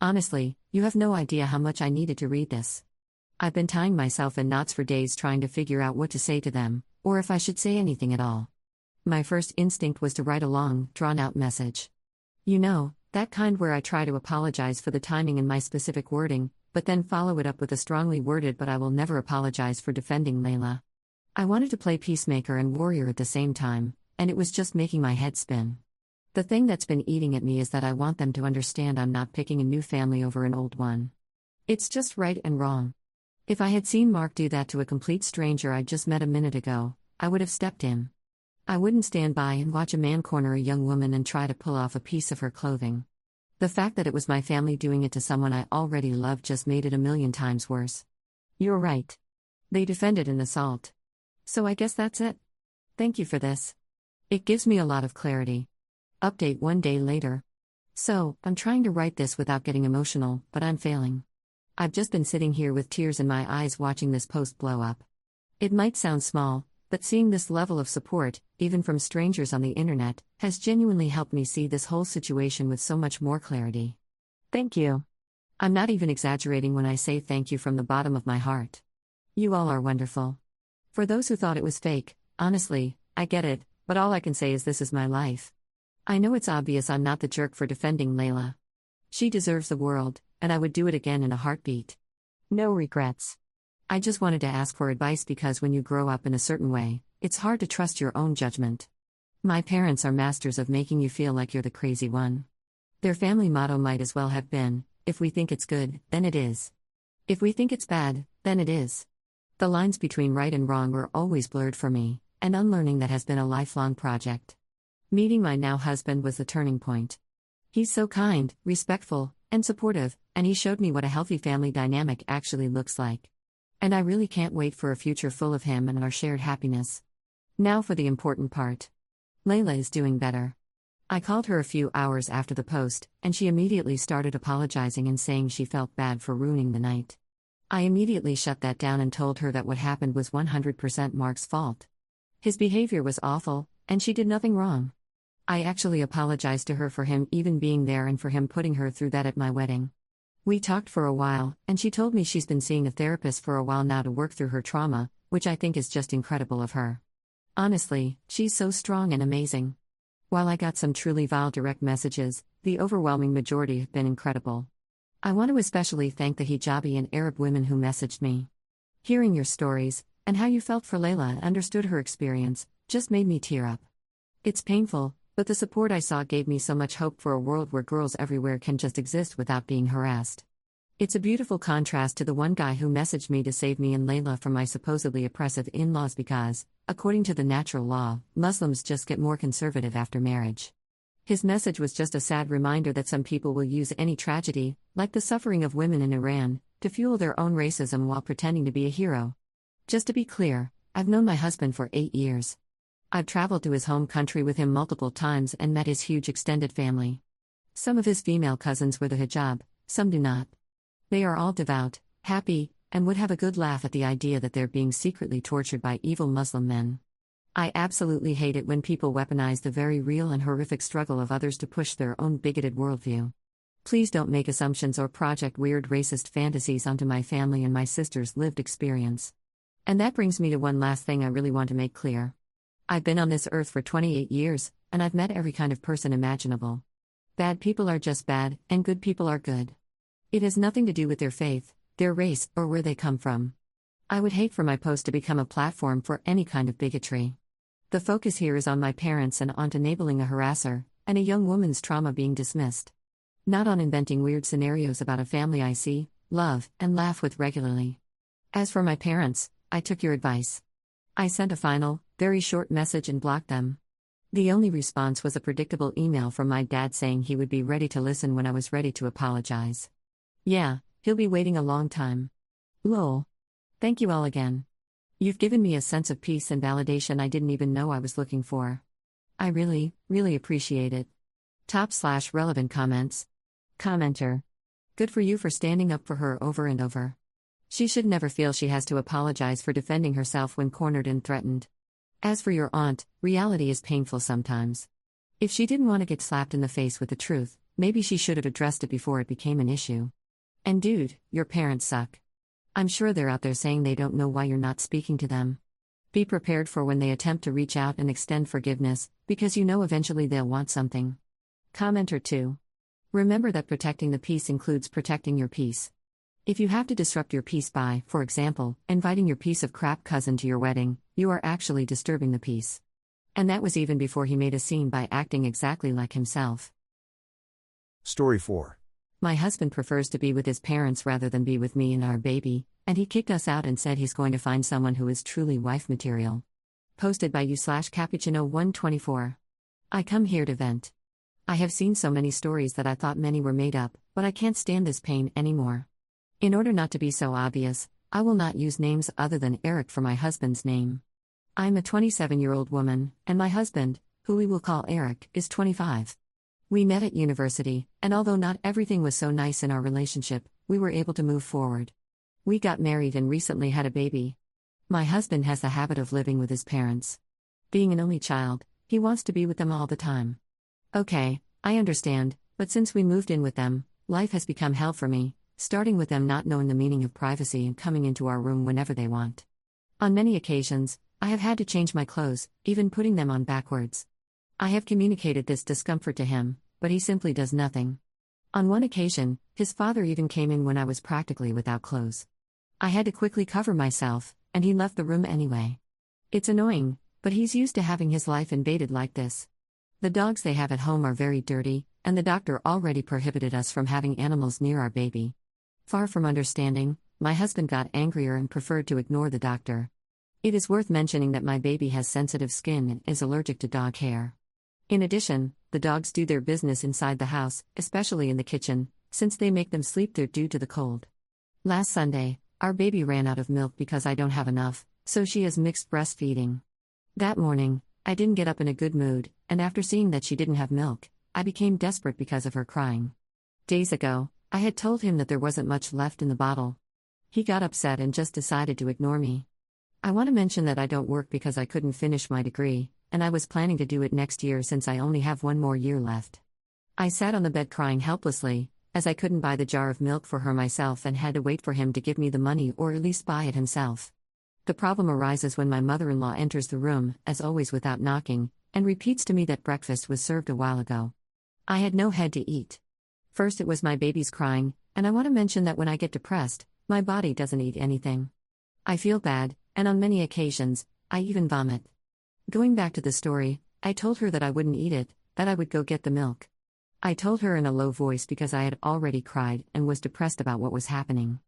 Honestly, you have no idea how much I needed to read this. I've been tying myself in knots for days trying to figure out what to say to them, or if I should say anything at all. My first instinct was to write a long, drawn-out message. You know, that kind where I try to apologize for the timing and my specific wording, but then follow it up with a strongly worded but I will never apologize for defending Layla. I wanted to play peacemaker and warrior at the same time, and it was just making my head spin. The thing that's been eating at me is that I want them to understand I'm not picking a new family over an old one. It's just right and wrong. If I had seen Mark do that to a complete stranger I just met a minute ago, I would have stepped in. I wouldn't stand by and watch a man corner a young woman and try to pull off a piece of her clothing. The fact that it was my family doing it to someone I already loved just made it a million times worse. You're right. They defended an assault. So I guess that's it. Thank you for this. It gives me a lot of clarity. Update 1 day later. So, I'm trying to write this without getting emotional, but I'm failing. I've just been sitting here with tears in my eyes watching this post blow up. It might sound small, but seeing this level of support, even from strangers on the internet, has genuinely helped me see this whole situation with so much more clarity. Thank you. I'm not even exaggerating when I say thank you from the bottom of my heart. You all are wonderful. For those who thought it was fake, honestly, I get it, but all I can say is this is my life. I know it's obvious I'm not the jerk for defending Layla. She deserves the world, and I would do it again in a heartbeat. No regrets. I just wanted to ask for advice because when you grow up in a certain way, it's hard to trust your own judgment. My parents are masters of making you feel like you're the crazy one. Their family motto might as well have been, if we think it's good, then it is. If we think it's bad, then it is. The lines between right and wrong were always blurred for me, and unlearning that has been a lifelong project. Meeting my now husband was the turning point. He's so kind, respectful, and supportive, and he showed me what a healthy family dynamic actually looks like. And I really can't wait for a future full of him and our shared happiness. Now for the important part. Layla is doing better. I called her a few hours after the post, and she immediately started apologizing and saying she felt bad for ruining the night. I immediately shut that down and told her that what happened was 100% Mark's fault. His behavior was awful, and she did nothing wrong. I actually apologized to her for him even being there and for him putting her through that at my wedding. We talked for a while, and she told me she's been seeing a therapist for a while now to work through her trauma, which I think is just incredible of her. Honestly, she's so strong and amazing. While I got some truly vile direct messages, the overwhelming majority have been incredible. I want to especially thank the hijabi and Arab women who messaged me. Hearing your stories, and how you felt for Layla and understood her experience, just made me tear up. It's painful, but the support I saw gave me so much hope for a world where girls everywhere can just exist without being harassed. It's a beautiful contrast to the one guy who messaged me to save me and Layla from my supposedly oppressive in-laws because, according to the natural law, Muslims just get more conservative after marriage. His message was just a sad reminder that some people will use any tragedy, like the suffering of women in Iran, to fuel their own racism while pretending to be a hero. Just to be clear, I've known my husband for 8 years. I've traveled to his home country with him multiple times and met his huge extended family. Some of his female cousins wear the hijab, some do not. They are all devout, happy, and would have a good laugh at the idea that they're being secretly tortured by evil Muslim men. I absolutely hate it when people weaponize the very real and horrific struggle of others to push their own bigoted worldview. Please don't make assumptions or project weird racist fantasies onto my family and my sister's lived experience. And that brings me to one last thing I really want to make clear. I've been on this earth for 28 years, and I've met every kind of person imaginable. Bad people are just bad, and good people are good. It has nothing to do with their faith, their race, or where they come from. I would hate for my post to become a platform for any kind of bigotry. The focus here is on my parents and on enabling a harasser, and a young woman's trauma being dismissed. Not on inventing weird scenarios about a family I see, love, and laugh with regularly. As for my parents, I took your advice. I sent a final, very short message and blocked them. The only response was a predictable email from my dad saying he would be ready to listen when I was ready to apologize. Yeah, he'll be waiting a long time. Lol. Thank you all again. You've given me a sense of peace and validation I didn't even know I was looking for. I really, really appreciate it. /relevant comments. Commenter. Good for you for standing up for her over and over. She should never feel she has to apologize for defending herself when cornered and threatened. As for your aunt, reality is painful sometimes. If she didn't want to get slapped in the face with the truth, maybe she should have addressed it before it became an issue. And dude, your parents suck. I'm sure they're out there saying they don't know why you're not speaking to them. Be prepared for when they attempt to reach out and extend forgiveness, because you know eventually they'll want something. Commenter 2. Remember that protecting the peace includes protecting your peace. If you have to disrupt your peace by, for example, inviting your piece of crap cousin to your wedding, you are actually disturbing the peace. And that was even before he made a scene by acting exactly like himself. Story 4. My husband prefers to be with his parents rather than be with me and our baby, and he kicked us out and said he's going to find someone who is truly wife material. Posted by you/Cappuccino124. I come here to vent. I have seen so many stories that I thought many were made up, but I can't stand this pain anymore. In order not to be so obvious, I will not use names other than Eric for my husband's name. I'm a 27-year-old woman, and my husband, who we will call Eric, is 25. We met at university, and although not everything was so nice in our relationship, we were able to move forward. We got married and recently had a baby. My husband has the habit of living with his parents. Being an only child, he wants to be with them all the time. Okay, I understand, but since we moved in with them, life has become hell for me, starting with them not knowing the meaning of privacy and coming into our room whenever they want. On many occasions, I have had to change my clothes, even putting them on backwards. I have communicated this discomfort to him, but he simply does nothing. On one occasion, his father even came in when I was practically without clothes. I had to quickly cover myself, and he left the room anyway. It's annoying, but he's used to having his life invaded like this. The dogs they have at home are very dirty, and the doctor already prohibited us from having animals near our baby. Far from understanding, my husband got angrier and preferred to ignore the doctor. It is worth mentioning that my baby has sensitive skin and is allergic to dog hair. In addition, the dogs do their business inside the house, especially in the kitchen, since they make them sleep there due to the cold. Last Sunday, our baby ran out of milk because I don't have enough, so she is mixed breastfeeding. That morning, I didn't get up in a good mood, and after seeing that she didn't have milk, I became desperate because of her crying. Days ago, I had told him that there wasn't much left in the bottle. He got upset and just decided to ignore me. I want to mention that I don't work because I couldn't finish my degree, and I was planning to do it next year since I only have one more year left. I sat on the bed crying helplessly, as I couldn't buy the jar of milk for her myself and had to wait for him to give me the money or at least buy it himself. The problem arises when my mother-in-law enters the room, as always without knocking, and repeats to me that breakfast was served a while ago. I had no head to eat. First it was my baby's crying, and I want to mention that when I get depressed, my body doesn't eat anything. I feel bad, and on many occasions, I even vomit. Going back to the story, I told her that I wouldn't eat it, that I would go get the milk. I told her in a low voice because I had already cried and was depressed about what was happening.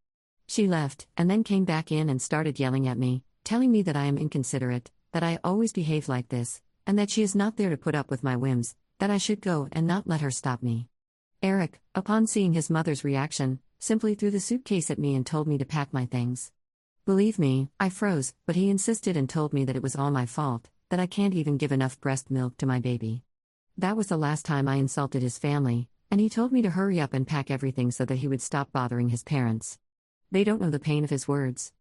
She left, and then came back in and started yelling at me, telling me that I am inconsiderate, that I always behave like this, and that she is not there to put up with my whims, that I should go and not let her stop me. Eric, upon seeing his mother's reaction, simply threw the suitcase at me and told me to pack my things. Believe me, I froze, but he insisted and told me that it was all my fault, that I can't even give enough breast milk to my baby. That was the last time I insulted his family, And he told me to hurry up and pack everything so that he would stop bothering his parents. They don't know the pain of his words.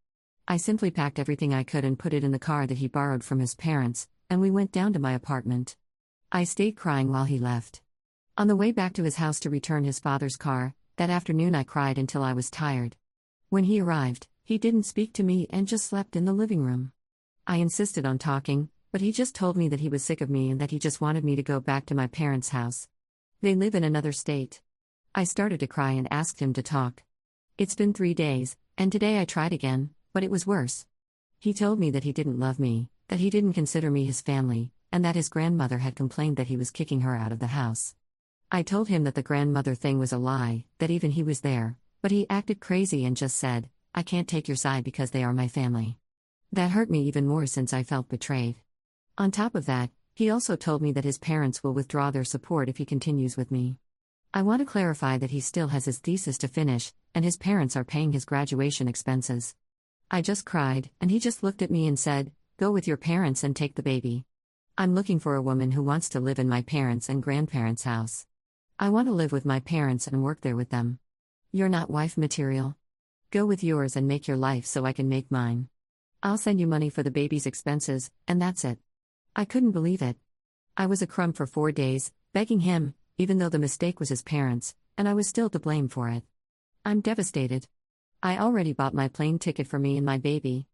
I simply packed everything I could and put it in the car that he borrowed from his parents, and we went down to my apartment. I stayed crying while he left. On the way back to his house to return his father's car, that afternoon I cried until I was tired. When he arrived, he didn't speak to me and just slept in the living room. I insisted on talking, but he just told me that he was sick of me and that he just wanted me to go back to my parents' house. They live in another state. I started to cry and asked him to talk. It's been 3 days, and today I tried again, but it was worse. He told me that he didn't love me, that he didn't consider me his family, and that his grandmother had complained that he was kicking her out of the house. I told him that the grandmother thing was a lie, that even he was there, but he acted crazy and just said, "I can't take your side because they are my family." That hurt me even more since I felt betrayed. On top of that, he also told me that his parents will withdraw their support if he continues with me. I want to clarify that he still has his thesis to finish, and his parents are paying his graduation expenses. I just cried, and he just looked at me and said, "Go with your parents and take the baby." I'm looking for a woman who wants to live in my parents' and grandparents' house. I want to live with my parents and work there with them. You're not wife material. Go with yours and make your life so I can make mine. I'll send you money for the baby's expenses, and that's it. I couldn't believe it. I was a crumb for 4 days, begging him, even though the mistake was his parents, and I was still to blame for it. I'm devastated. I already bought my plane ticket for me and my baby.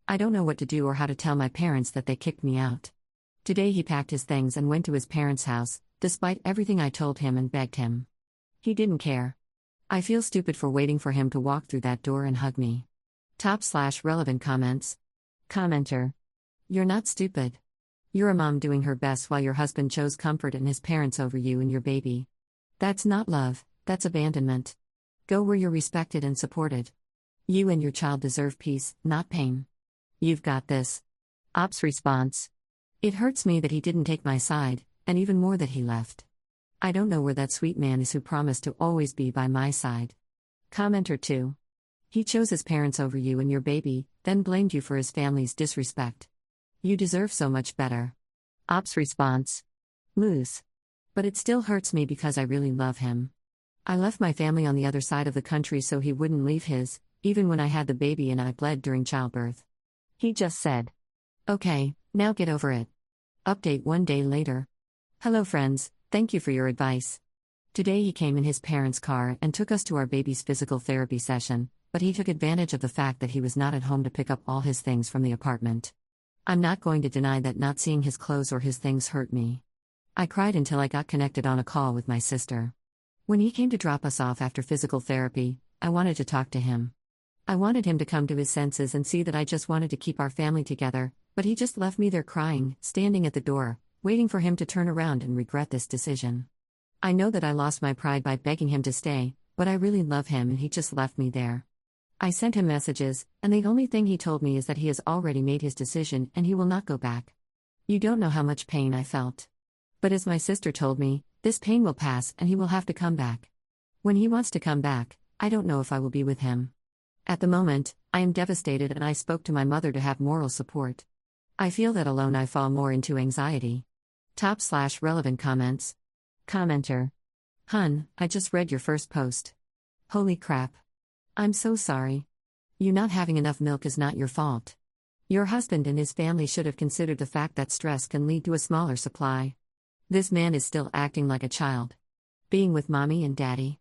I don't know what to do or how to tell my parents that they kicked me out. Today he packed his things and went to his parents' house, despite everything I told him and begged him. He didn't care. I feel stupid for waiting for him to walk through that door and hug me. /relevant comments. Commenter. You're not stupid. You're a mom doing her best while your husband chose comfort and his parents over you and your baby. That's not love, that's abandonment. Go where you're respected and supported. You and your child deserve peace, not pain. You've got this. Ops response. It hurts me that he didn't take my side, and even more that he left. I don't know where that sweet man is who promised to always be by my side. Commenter 2. He chose his parents over you and your baby, then blamed you for his family's disrespect. You deserve so much better. Ops response. Lose. But it still hurts me because I really love him. I left my family on the other side of the country so he wouldn't leave his, even when I had the baby and I bled during childbirth. He just said, "Okay, now get over it." Update 1 day later. Hello friends, thank you for your advice. Today he came in his parents' car and took us to our baby's physical therapy session, but he took advantage of the fact that he was not at home to pick up all his things from the apartment. I'm not going to deny that not seeing his clothes or his things hurt me. I cried until I got connected on a call with my sister. When he came to drop us off after physical therapy, I wanted to talk to him. I wanted him to come to his senses and see that I just wanted to keep our family together, but he just left me there crying, standing at the door, waiting for him to turn around and regret this decision. I know that I lost my pride by begging him to stay, but I really love him and he just left me there. I sent him messages, and the only thing he told me is that he has already made his decision and he will not go back. You don't know how much pain I felt. But as my sister told me, this pain will pass and he will have to come back. When he wants to come back, I don't know if I will be with him. At the moment, I am devastated and I spoke to my mother to have moral support. I feel that alone I fall more into anxiety. /relevant comments. Commenter. Hun, I just read your first post. Holy crap. I'm so sorry. You not having enough milk is not your fault. Your husband and his family should have considered the fact that stress can lead to a smaller supply. This man is still acting like a child. Being with mommy and daddy.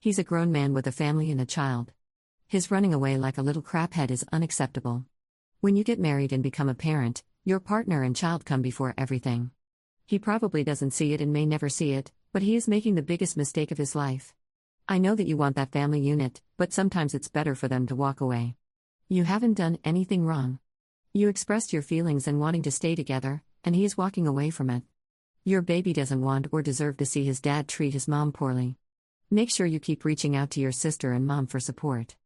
He's a grown man with a family and a child. His running away like a little craphead is unacceptable. When you get married and become a parent, your partner and child come before everything. He probably doesn't see it and may never see it, but he is making the biggest mistake of his life. I know that you want that family unit, but sometimes it's better for them to walk away. You haven't done anything wrong. You expressed your feelings and wanting to stay together, and he is walking away from it. Your baby doesn't want or deserve to see his dad treat his mom poorly. Make sure you keep reaching out to your sister and mom for support.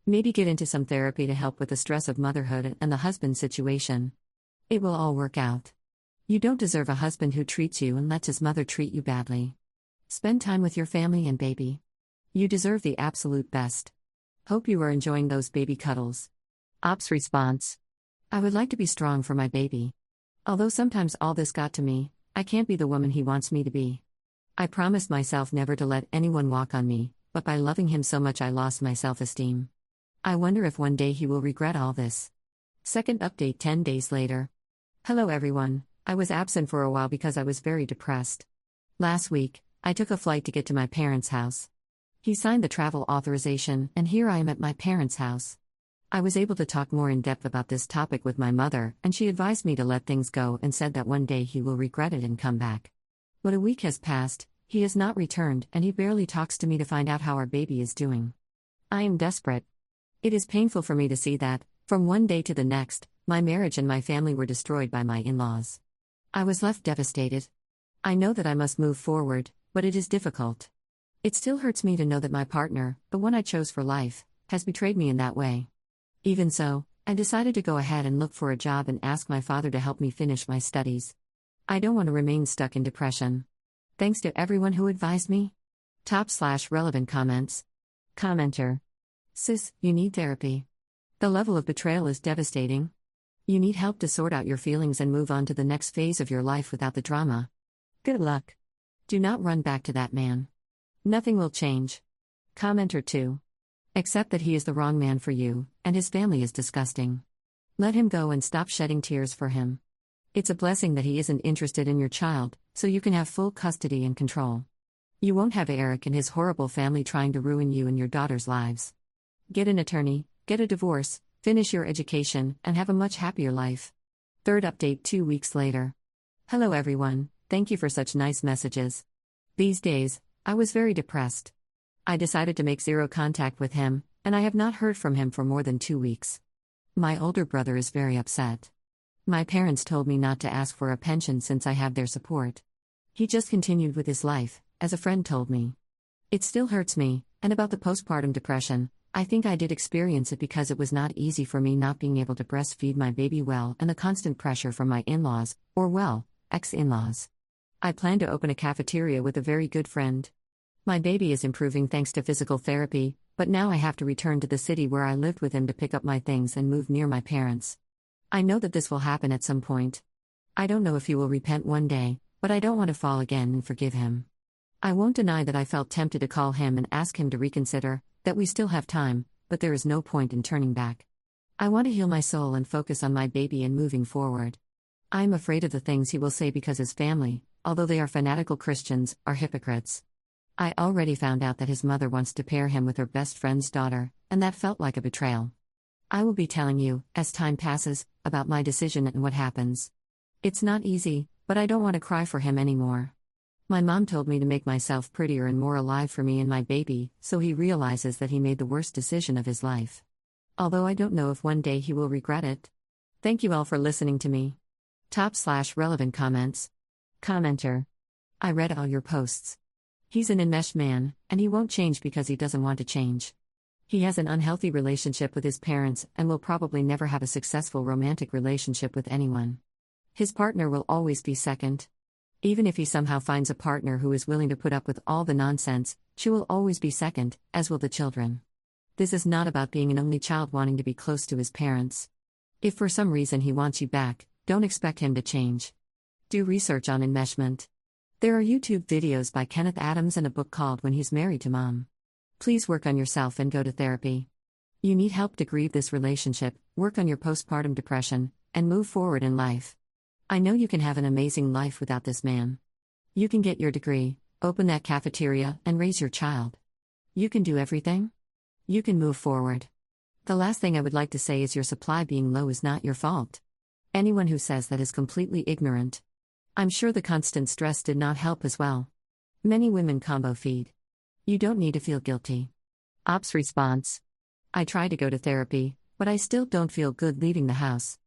Maybe get into some therapy to help with the stress of motherhood and the husband situation. It will all work out. You don't deserve a husband who treats you and lets his mother treat you badly. Spend time with your family and baby. You deserve the absolute best. Hope you are enjoying those baby cuddles. Ops response. I would like to be strong for my baby. Although sometimes all this got to me, I can't be the woman he wants me to be. I promised myself never to let anyone walk on me, but by loving him so much I lost my self-esteem. I wonder if one day he will regret all this. Second update 10 days later. Hello everyone, I was absent for a while because I was very depressed. Last week, I took a flight to get to my parents' house. He signed the travel authorization, and here I am at my parents' house. I was able to talk more in depth about this topic with my mother, and she advised me to let things go and said that one day he will regret it and come back. But a week has passed, he has not returned, and he barely talks to me to find out how our baby is doing. I am desperate. It is painful for me to see that, from one day to the next, my marriage and my family were destroyed by my in-laws. I was left devastated. I know that I must move forward, but it is difficult. It still hurts me to know that my partner, the one I chose for life, has betrayed me in that way. Even so, I decided to go ahead and look for a job and ask my father to help me finish my studies. I don't want to remain stuck in depression. Thanks to everyone who advised me. /relevant comments. Commenter. Sis, you need therapy. The level of betrayal is devastating. You need help to sort out your feelings and move on to the next phase of your life without the drama. Good luck. Do not run back to that man. Nothing will change. Commenter 2. Accept that he is the wrong man for you, and his family is disgusting. Let him go and stop shedding tears for him. It's a blessing that he isn't interested in your child, so you can have full custody and control. You won't have Eric and his horrible family trying to ruin you and your daughter's lives. Get an attorney, get a divorce, finish your education, and have a much happier life. Third update 2 weeks later. Hello everyone, thank you for such nice messages. These days, I was very depressed. I decided to make zero contact with him, and I have not heard from him for more than 2 weeks. My older brother is very upset. My parents told me not to ask for a pension since I have their support. He just continued with his life, as a friend told me. It still hurts me, and about the postpartum depression, I think I did experience it because it was not easy for me not being able to breastfeed my baby well and the constant pressure from my in-laws, or well, ex-in-laws. I plan to open a cafeteria with a very good friend. My baby is improving thanks to physical therapy, but now I have to return to the city where I lived with him to pick up my things and move near my parents. I know that this will happen at some point. I don't know if he will repent one day, but I don't want to fall again and forgive him. I won't deny that I felt tempted to call him and ask him to reconsider, that we still have time, but there is no point in turning back. I want to heal my soul and focus on my baby and moving forward. I am afraid of the things he will say because his family, although they are fanatical Christians, are hypocrites. I already found out that his mother wants to pair him with her best friend's daughter, and that felt like a betrayal. I will be telling you, as time passes, about my decision and what happens. It's not easy, but I don't want to cry for him anymore. My mom told me to make myself prettier and more alive for me and my baby, so he realizes that he made the worst decision of his life. Although I don't know if one day he will regret it. Thank you all for listening to me. /relevant comments. Commenter. I read all your posts. He's an enmeshed man, and he won't change because he doesn't want to change. He has an unhealthy relationship with his parents and will probably never have a successful romantic relationship with anyone. His partner will always be second. Even if he somehow finds a partner who is willing to put up with all the nonsense, she will always be second, as will the children. This is not about being an only child wanting to be close to his parents. If for some reason he wants you back, don't expect him to change. Do research on enmeshment. There are YouTube videos by Kenneth Adams and a book called When He's Married to Mom. Please work on yourself and go to therapy. You need help to grieve this relationship, work on your postpartum depression, and move forward in life. I know you can have an amazing life without this man. You can get your degree, open that cafeteria, and raise your child. You can do everything. You can move forward. The last thing I would like to say is your supply being low is not your fault. Anyone who says that is completely ignorant. I'm sure the constant stress did not help as well. Many women combo feed. You don't need to feel guilty. Ops response. I try to go to therapy, but I still don't feel good leaving the house.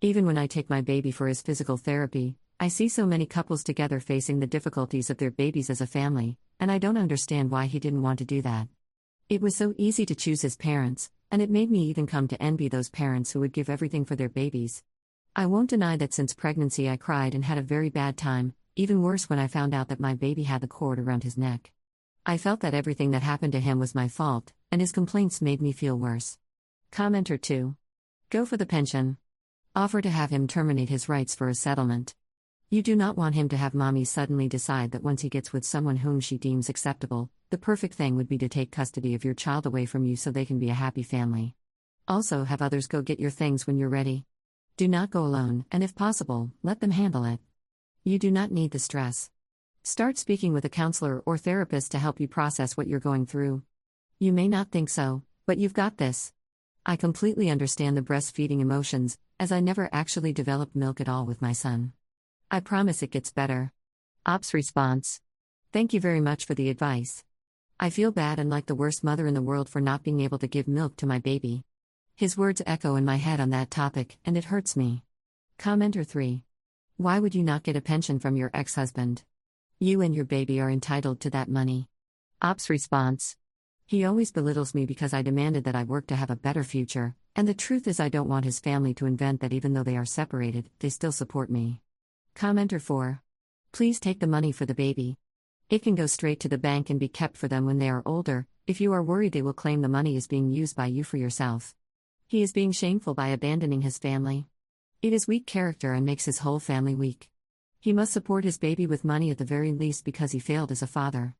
Even when I take my baby for his physical therapy, I see so many couples together facing the difficulties of their babies as a family, and I don't understand why he didn't want to do that. It was so easy to choose his parents, and it made me even come to envy those parents who would give everything for their babies. I won't deny that since pregnancy I cried and had a very bad time, even worse when I found out that my baby had the cord around his neck. I felt that everything that happened to him was my fault, and his complaints made me feel worse. Commenter 2. Go for the pension. Offer to have him terminate his rights for a settlement. You do not want him to have mommy suddenly decide that once he gets with someone whom she deems acceptable, the perfect thing would be to take custody of your child away from you so they can be a happy family. Also, have others go get your things when you're ready. Do not go alone, and if possible, let them handle it. You do not need the stress. Start speaking with a counselor or therapist to help you process what you're going through. You may not think so, but you've got this. I completely understand the breastfeeding emotions, as I never actually developed milk at all with my son. I promise it gets better. Ops response. Thank you very much for the advice. I feel bad and like the worst mother in the world for not being able to give milk to my baby. His words echo in my head on that topic, and it hurts me. Commenter 3. Why would you not get a pension from your ex-husband? You and your baby are entitled to that money. Ops response. He always belittles me because I demanded that I work to have a better future, and the truth is I don't want his family to invent that even though they are separated, they still support me. Commenter 4. Please take the money for the baby. It can go straight to the bank and be kept for them when they are older. If you are worried they will claim the money is being used by you for yourself. He is being shameful by abandoning his family. It is weak character and makes his whole family weak. He must support his baby with money at the very least because he failed as a father.